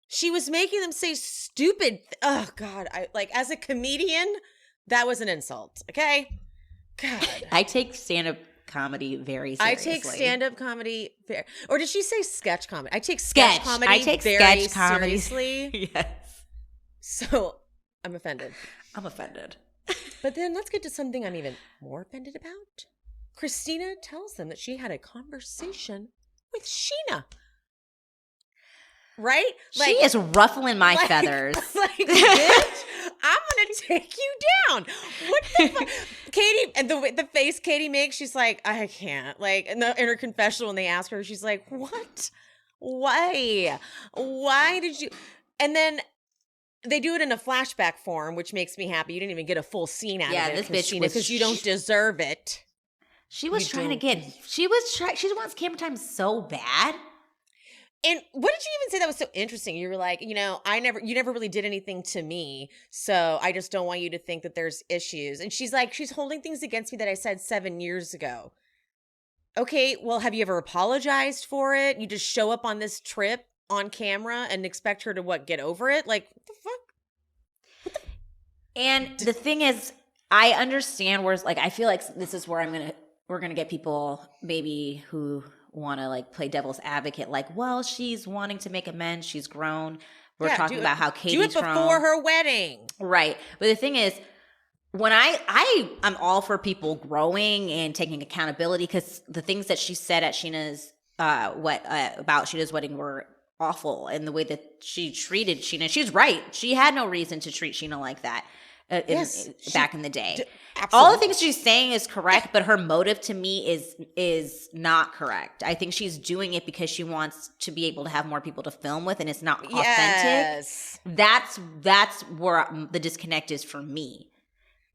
She was making them say stupid. Oh God. As a comedian, that was an insult. Okay. God. I take stand-up comedy very seriously. I take stand-up comedy very, or did she say sketch comedy? I take sketch comedy I take very sketch comedy seriously. Yes. So I'm offended. I'm offended. But then let's get to something I'm even more offended about. Christina tells them that she had a conversation with Sheena. Right? She is ruffling my feathers. Like, bitch, I'm going to take you down. What the fuck? Katie, and the face Katie makes, she's like, I can't. Like, in her confessional, when they ask her, she's like, what? Why? Why did you? And then they do it in a flashback form, which makes me happy. You didn't even get a full scene out of it, this bitch Christina, because you don't deserve it. She was trying to get. She wants camera time so bad. And what did you even say that was so interesting? You were like, you never really did anything to me, so I just don't want you to think that there's issues. And she's like, she's holding things against me that I said 7 years ago. Okay, well, have you ever apologized for it? You just show up on this trip on camera and expect her to get over it? Like, what the fuck? And the thing is, I understand where, like, I feel like this is where we're gonna get people maybe who want to like play devil's advocate, like, well, she's wanting to make amends, she's grown. We're talking about how Katie's grown. Do it before her wedding. Right. But the thing is, when I'm all for people growing and taking accountability, because the things that she said at Sheena's about Sheena's wedding were awful, and the way that she treated Sheena, she's right. She had no reason to treat Sheena like that back in the day. All the things she's saying is correct, but her motive to me is not correct. I think she's doing it because she wants to be able to have more people to film with, and it's not authentic. Yes. That's where the disconnect is for me.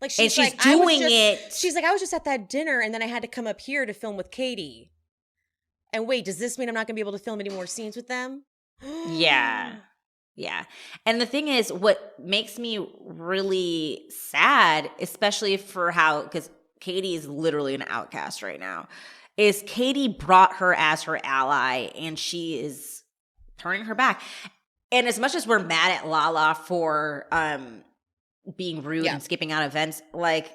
Like she's like, doing it. She's like, I was just at that dinner, and then I had to come up here to film with Katie. And wait, does this mean I'm not going to be able to film any more scenes with them? Yeah. Yeah. And the thing is, what makes me really sad, especially for because Katie is literally an outcast right now, is Katie brought her as her ally, and she is turning her back. And as much as we're mad at Lala for being rude and skipping out events, like,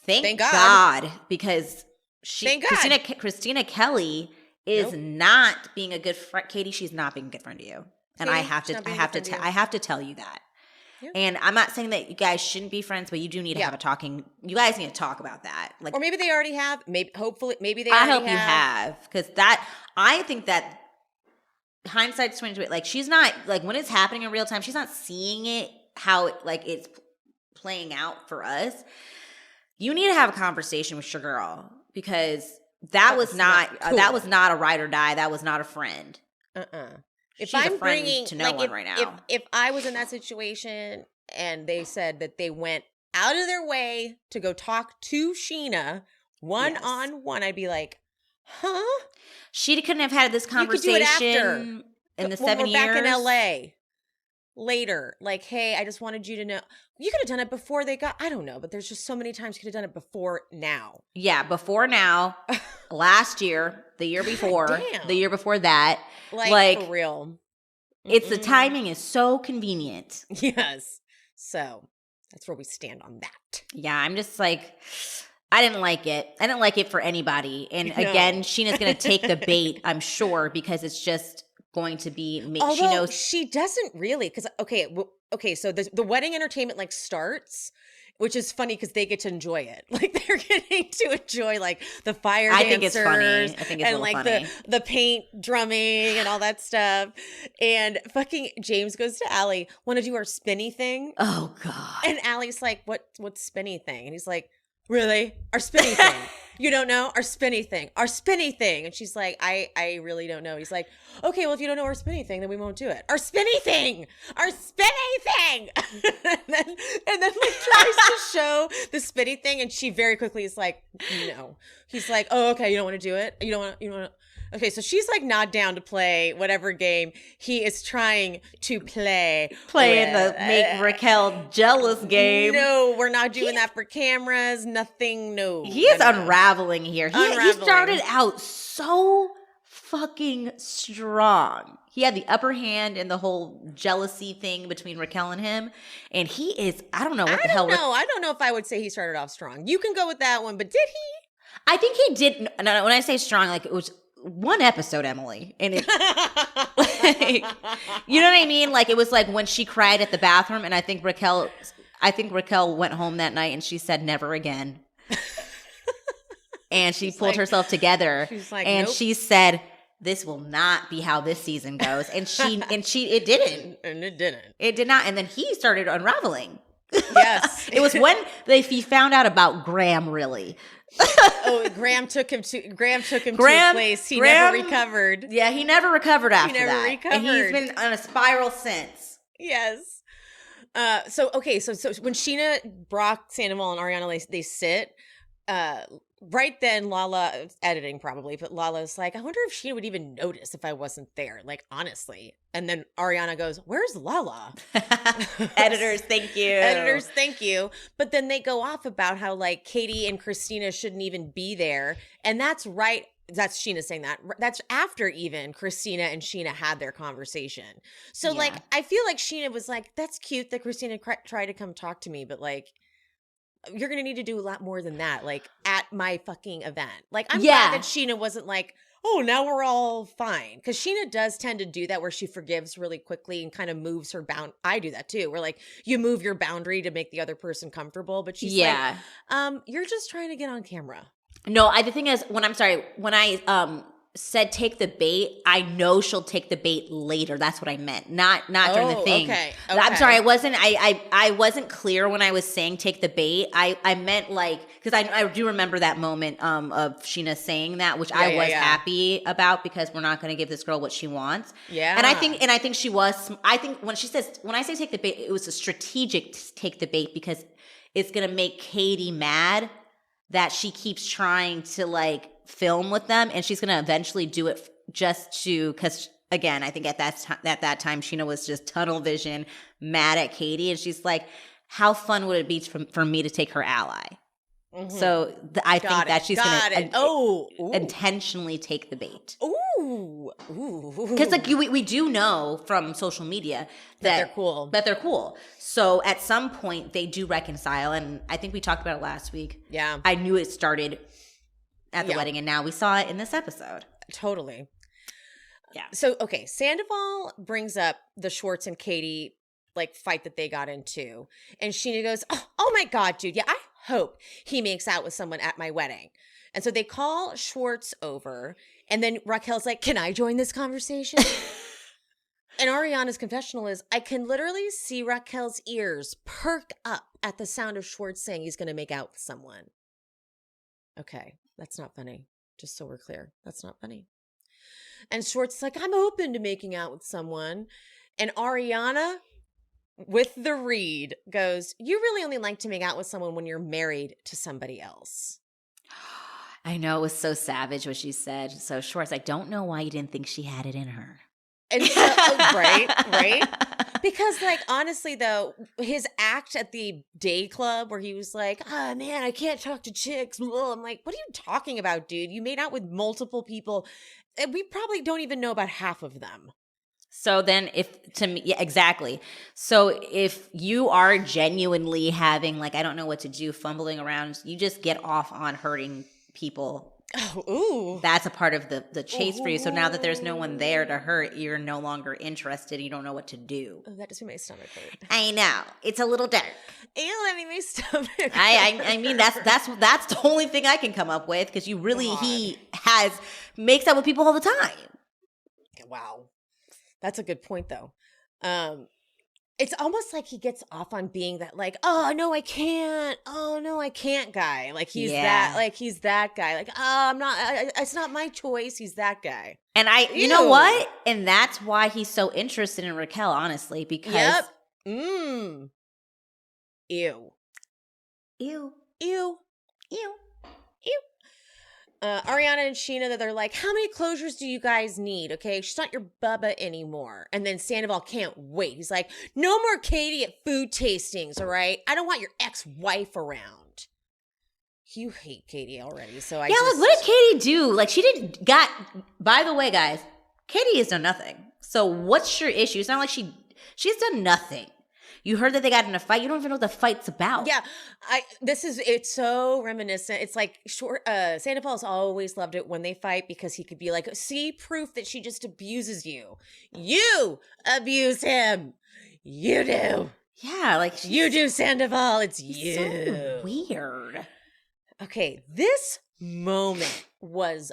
thank God, because Christina Kelly is not being a good friend. Katie, she's not being a good friend to you, and I have to tell you that. Yeah. And I'm not saying that you guys shouldn't be friends, but you do need to have a talking. You guys need to talk about that. Like, or maybe they already have. Maybe, hopefully, maybe they. I hope you have, because that I think that hindsight's 2020. Like, she's not, like, when it's happening in real time, she's not seeing it how it's playing out for us. You need to have a conversation with your girl, because that was not cool. That was not a ride or die. That was not a friend. If I'm friend bringing to no one right now. If I was in that situation and they said that they went out of their way to go talk to Scheana one-on-one, I'd be like, huh? She couldn't have had this conversation in the 7 years. Back in LA later. Like, hey, I just wanted you to know. You could have done it before they got, I don't know, but there's just so many times you could have done it before now. Yeah, before now, last year, the year before, the year before that. Like, for real. It's the timing is so convenient. Yes. So that's where we stand on that. Yeah, I'm just like, I didn't like it. I didn't like it for anybody. And again, Sheena's going to take the bait, I'm sure, because it's just going to be, although she knows. She doesn't really, because, okay, so the wedding entertainment, like, starts, which is funny because they get to enjoy it. Like, they're getting to enjoy, like, the fire dancers. I think it's funny. I think it's and, a like, funny. the paint drumming and all that stuff. And fucking James goes to Allie, want to do our spinny thing? Oh, God. And Allie's like, what's spinny thing? And he's like, really? Our spinny thing. You don't know? Our spinny thing. Our spinny thing. And she's like, I really don't know. He's like, okay, well, if you don't know our spinny thing, then we won't do it. Our spinny thing. Our spinny thing. and then like tries to show the spinny thing. And she very quickly is like, no. He's like, oh, okay, you don't want to do it? You don't want to. Okay, so she's like not down to play whatever game he is trying to play. Playing the make Raquel jealous game. No, we're not doing that for cameras. Nothing, no. He is unraveling here. He started out so fucking strong. He had the upper hand in the whole jealousy thing between Raquel and him. And he is, I don't know what the hell. I don't know if I would say he started off strong. You can go with that one, but did he? I think he did. No, when I say strong, like, it was one episode, Emily, and it, like, you know what I mean? Like, it was like when she cried at the bathroom, and I think Raquel went home that night and she said never again. And she pulled herself together, she's like, and nope. She said, "This will not be how this season goes." And it didn't, and it didn't. It did not. And then he started unraveling. Yes, it was when he found out about Graham. Really. Graham took him to a place he never recovered. Yeah, he never recovered after that. And he's been on a spiral since. Yes. So when Scheana, Brock, Sandoval, and Ariana they sit, right then Lala, editing probably, but Lala's like, I wonder if Scheana would even notice if I wasn't there, like, honestly. And then Ariana goes, where's Lala? Editors, thank you. But then they go off about how, like, Katie and Christina shouldn't even be there. And that's right. That's Scheana saying that. That's after even Christina and Scheana had their conversation. So, like, I feel like Scheana was like, that's cute that Christina tried to come talk to me, but, like, you're going to need to do a lot more than that, like, at my fucking event. Like, I'm glad that Scheana wasn't like, oh, now we're all fine. Because Scheana does tend to do that where she forgives really quickly and kind of moves her bound. I do that too, where, like, you move your boundary to make the other person comfortable. But she's like, you're just trying to get on camera. No, the thing is, when I said take the bait, I know she'll take the bait later. That's what I meant. Not during the thing. Okay. I'm sorry, I wasn't clear when I was saying take the bait. I meant, like, because I do remember that moment of Scheana saying that, which I was happy about, because we're not going to give this girl what she wants. Yeah. And I think she was. I think when I say take the bait, it was a strategic take the bait, because it's going to make Katie mad that she keeps trying to, like, film with them, and she's going to eventually do it just to, because, again, I think at that time Scheana was just tunnel vision, mad at Katie, and she's like, how fun would it be for me to take her ally? Mhm. So I think that she's going to intentionally take the bait. Ooh. Because like we do know from social media that they're cool. That they're cool. So at some point they do reconcile, and I think we talked about it last week. Yeah. I knew it started at the wedding, and now we saw it in this episode. Totally. Yeah. So, okay, Sandoval brings up the Schwartz and Katie like fight that they got into. And Sheena goes, oh my God, dude. Yeah, I hope he makes out with someone at my wedding. And so they call Schwartz over. And then Raquel's like, can I join this conversation? And Ariana's confessional is, I can literally see Raquel's ears perk up at the sound of Schwartz saying he's going to make out with someone. Okay, that's not funny. Just so we're clear. That's not funny. And Schwartz is like, I'm open to making out with someone. And Ariana, with the read, goes, you really only like to make out with someone when you're married to somebody else. I know, it was so savage what she said. So Schwartz, I don't know why you didn't think she had it in her. And so, right? Because, like, honestly, though, his act at the day club where he was like, oh, man, I can't talk to chicks. I'm like, what are you talking about, dude? You made out with multiple people. And we probably don't even know about half of them. So then exactly. So if you are genuinely having, like, I don't know what to do, fumbling around, you just get off on hurting people. Oh, ooh. That's a part of the chase for you. So now that there's no one there to hurt, you're no longer interested. You don't know what to do. Oh, that just made my stomach hurt. I know. It's a little dark. Ew, that made my stomach hurt. I mean, that's the only thing I can come up with, because you really, he makes out with people all the time. Wow. That's a good point, though. It's almost like he gets off on being that, like, oh, no, I can't. Oh, no, I can't guy. Like, he's that guy. Like, oh, I'm not, it's not my choice. He's that guy. And you know what? And that's why he's so interested in Raquel, honestly, because. Yep. Ew. Ew. Ew. Ew. Ariana and Sheena, they're like, how many closures do you guys need? Okay, she's not your Bubba anymore. And then Sandoval can't wait. He's like, no more Katie at food tastings, all right? I don't want your ex-wife around. You hate Katie already, so like, what did Katie do? Like, by the way, guys, Katie has done nothing. So what's your issue? It's not like she's done nothing. You heard that they got in a fight. You don't even know what the fight's about. Yeah, it's so reminiscent. It's like Sandoval's always loved it when they fight, because he could be like, see proof that she just abuses you. You abuse him. You do. Yeah, like you do, Sandoval. It's you. So weird. Okay, this moment was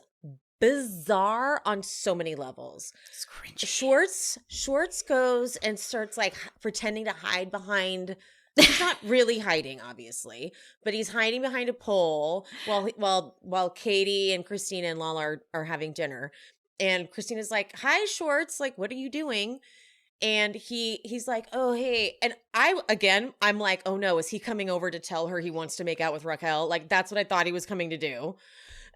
bizarre on so many levels. It's cringy. Schwartz goes and starts like pretending to hide behind. He's not really hiding, obviously, but he's hiding behind a pole while Katie and Christina and Lala are having dinner. And Christina's like, "Hi, Schwartz. Like, what are you doing?" And he's like, "Oh, hey." And I'm like, "Oh no, is he coming over to tell her he wants to make out with Raquel?" Like, that's what I thought he was coming to do.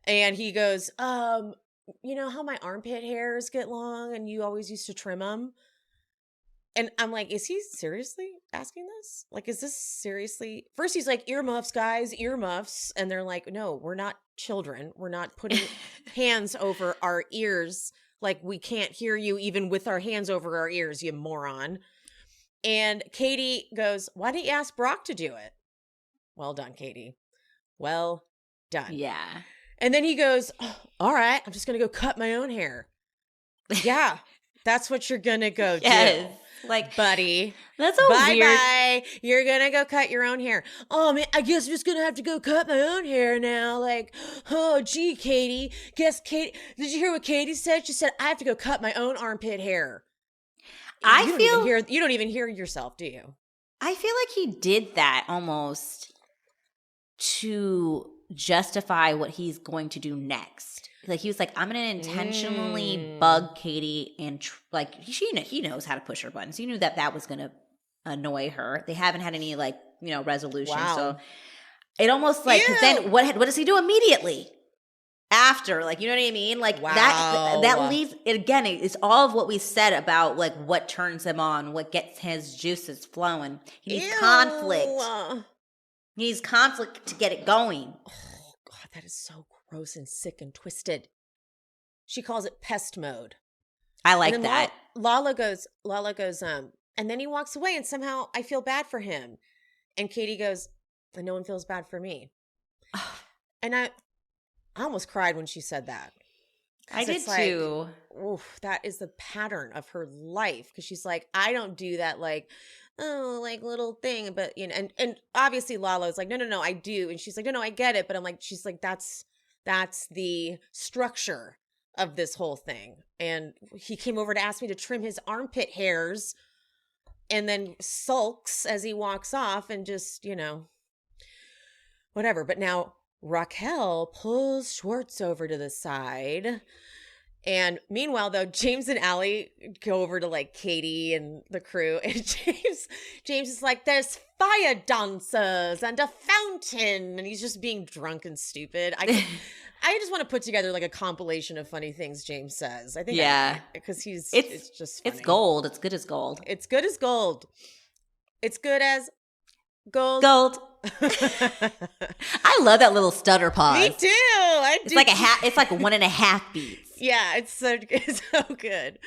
And he goes, you know how my armpit hairs get long and you always used to trim them? And I'm like, is he seriously asking this? Like, is this seriously? First, he's like, earmuffs, guys, earmuffs. And they're like, no, we're not children. We're not putting hands over our ears. Like, we can't hear you even with our hands over our ears, you moron. And Katie goes, why didn't you ask Brock to do it? Well done, Katie. Well done. Yeah. And then he goes, oh, all right, I'm just going to go cut my own hair. Yeah, that's what you're going to go do. Like, buddy. That's so weird. Bye-bye. You're going to go cut your own hair. Oh, man, I guess I'm just going to have to go cut my own hair now. Like, oh, gee, Katie. Did you hear what Katie said? She said, I have to go cut my own armpit hair. You don't even hear yourself, do you? I feel like he did that almost to justify what he's going to do next. Like, he was like, I'm going to intentionally bug Katie and he knows how to push her buttons. He knew that was going to annoy her. They haven't had any resolution. Wow. So it almost like, because then what does he do immediately after? Like, you know what I mean? Like, wow. that leads, again, it's all of what we said about like what turns him on, what gets his juices flowing. He needs conflict. He needs conflict to get it going. Oh, God, that is so gross and sick and twisted. She calls it pest mode. I like that. Lala goes, and then he walks away and somehow I feel bad for him. And Katie goes, and no one feels bad for me. And I almost cried when she said that. I did too. Oof, that is the pattern of her life. Because she's like, I don't do that like little thing. But, you know, and obviously Lala's like, no, I do. And she's like, no, I get it. But I'm like, she's like, that's the structure of this whole thing. And he came over to ask me to trim his armpit hairs and then sulks as he walks off and just, you know, whatever. But now Raquel pulls Schwartz over to the side. And meanwhile, though, James and Allie go over to like Katie and the crew. And James is like, there's fire dancers and a fountain. And he's just being drunk and stupid. I just want to put together like a compilation of funny things James says. I think, because it's just funny. It's gold. It's good as gold. It's good as gold. It's good as gold. Gold. I love that little stutter pause. Me too. It's like it's like 1.5 beats. Yeah, it's so good.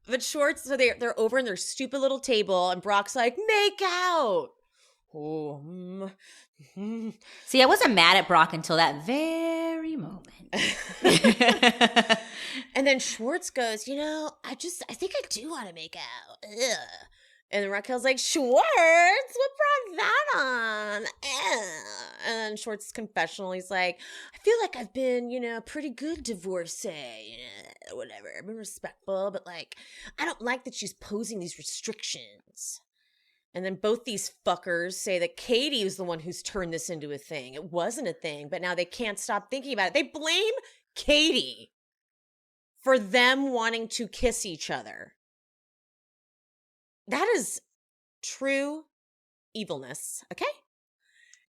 But Schwartz, so they're over in their stupid little table, and Brock's like, make out. Oh. See, I wasn't mad at Brock until that very moment. And then Schwartz goes, you know, I think I do want to make out. Ugh. And then Raquel's like, Schwartz, what brought that on? And then Schwartz's confessional, he's like, I feel like I've been, you know, pretty good divorcee, you know, whatever. I've been respectful, but like, I don't like that she's posing these restrictions. And then both these fuckers say that Katie was the one who's turned this into a thing. It wasn't a thing, but now they can't stop thinking about it. They blame Katie for them wanting to kiss each other. That is true evilness, okay?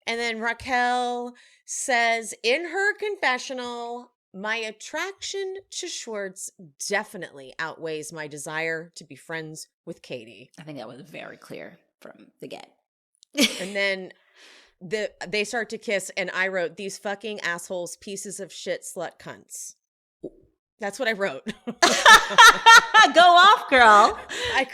And then Raquel says in her confessional, my attraction to Schwartz definitely outweighs my desire to be friends with Katie. I think that was very clear from the get. And then they start to kiss, and I wrote, these fucking assholes, pieces of shit, slut cunts. That's what I wrote. Go off, girl. I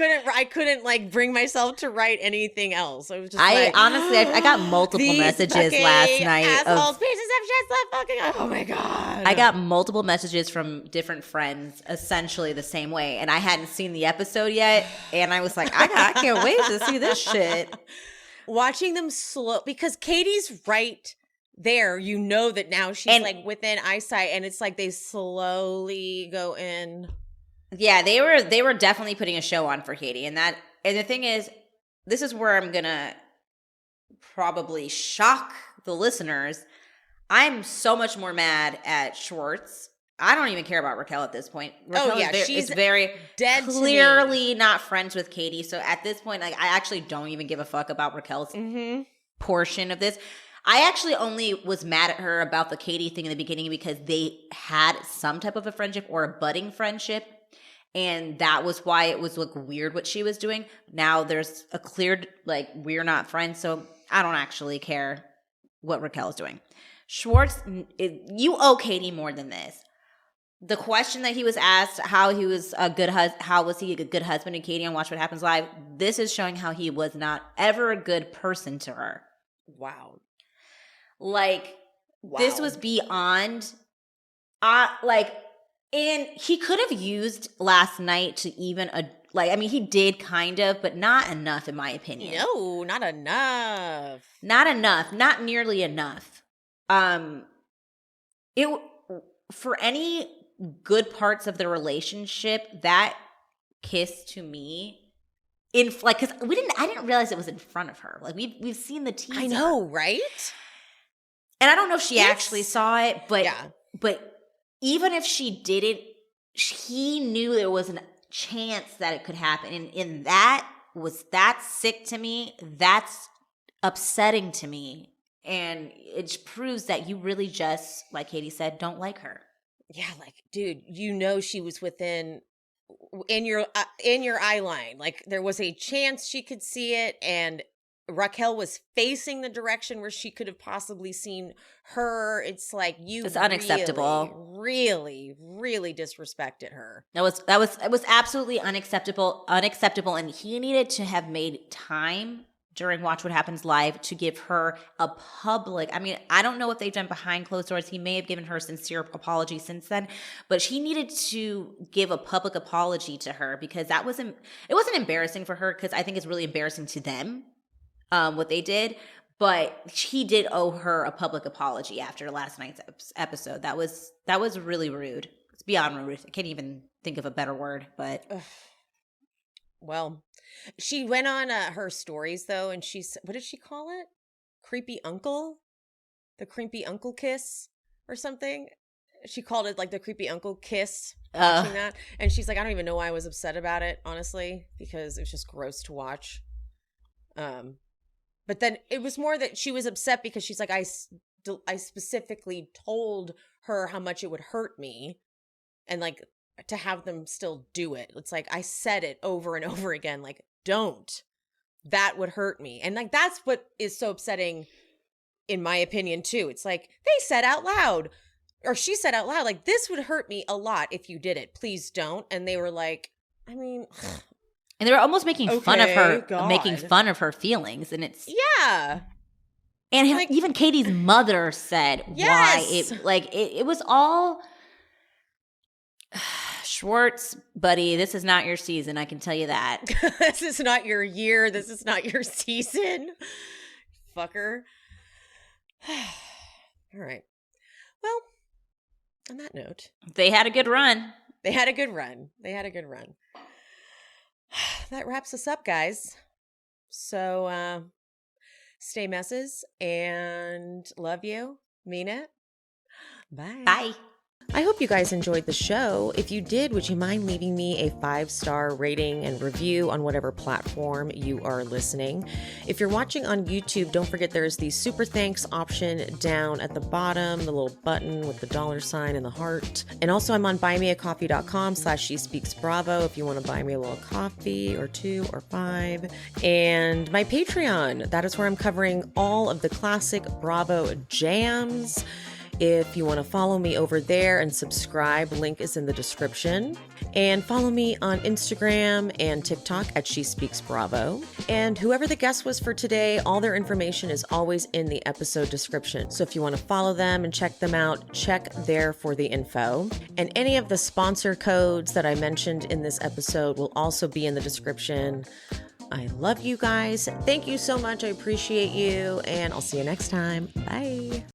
couldn't like bring myself to write anything else. I was just honestly, I got multiple messages last night. Assholes, pieces of shit, slut fucking. Oh my God. I got multiple messages from different friends, essentially the same way, and I hadn't seen the episode yet, and I was like, I can't wait to see this shit. Watching them slow, because Katie's right there, you know that now she's like within eyesight, and it's like they slowly go in. Yeah, they were definitely putting a show on for Katie, and the thing is, this is where I'm gonna probably shock the listeners. I'm so much more mad at Schwartz. I don't even care about Raquel at this point. Raquel she's very dead, clearly not friends with Katie. So at this point, like, I actually don't even give a fuck about Raquel's portion of this. I actually only was mad at her about the Katie thing in the beginning because they had some type of a friendship or a budding friendship. And that was why it was like weird what she was doing. Now there's a clear, like, we're not friends. So I don't actually care what Raquel is doing. Schwartz, you owe Katie more than this. The question that he was asked, how was he a good husband to Katie on Watch What Happens Live? This is showing how he was not ever a good person to her. Wow. This was beyond, and he could have used last night to even, he did kind of, but not enough in my opinion. No, not enough. Not enough. Not nearly enough. For any good parts of the relationship, that kiss to me, because I didn't realize it was in front of her. Like, we've seen the teaser. I know, right? And I don't know if she actually saw it, but even if she didn't, he knew there was a chance that it could happen. And that's sick to me. That's upsetting to me. And it proves that you really just, like Katie said, don't like her. Yeah, like, dude, you know she was in your eye line. Like, there was a chance she could see it, and Raquel was facing the direction where she could have possibly seen her. It's like It's unacceptable. Really, really disrespected her. It was absolutely unacceptable, and he needed to have made time during Watch What Happens Live to give her a public, I mean, I don't know what they've done behind closed doors. He may have given her a sincere apology since then, but she needed to give a public apology to her, because it wasn't embarrassing for her, because I think it's really embarrassing to them, what they did, but he did owe her a public apology after last night's episode. That was really rude. It's beyond rude. I can't even think of a better word, but. Well, she went on her stories, though, and what did she call it? Creepy uncle? The creepy uncle kiss or something? She called it like the creepy uncle kiss, watching that. And she's like, I don't even know why I was upset about it, honestly, because it was just gross to watch. But then it was more that she was upset because she's like, I specifically told her how much it would hurt me, and like, to have them still do it. It's like, I said it over and over again, like, don't. That would hurt me. And like, that's what is so upsetting, in my opinion, too. It's like, they said out loud, or she said out loud, like, this would hurt me a lot if you did it. Please don't. And they were like, I mean... And they were almost making fun of her, God. making fun of her feelings. And it's... Yeah. And like, even Katie's mother said yes. why it was all... Schwartz, buddy, this is not your season. I can tell you that. This is not your year. This is not your season. Fucker. All right. Well, on that note. They had a good run. That wraps us up, guys. So, stay messes and love you. Mean it. Bye. Bye. I hope you guys enjoyed the show. If you did, would you mind leaving me a 5-star rating and review on whatever platform you are listening? If you're watching on YouTube, don't forget there's the super thanks option down at the bottom, the little button with the $ and the heart. And also I'm on buymeacoffee.com/SheSpeaksBravo if you want to buy me a little coffee or 2 or 5. And my Patreon, that is where I'm covering all of the classic Bravo jams. If you want to follow me over there and subscribe, link is in the description. And follow me on Instagram and TikTok at She Speaks Bravo. And whoever the guest was for today, all their information is always in the episode description. So if you want to follow them and check them out, check there for the info. And any of the sponsor codes that I mentioned in this episode will also be in the description. I love you guys. Thank you so much. I appreciate you. And I'll see you next time. Bye.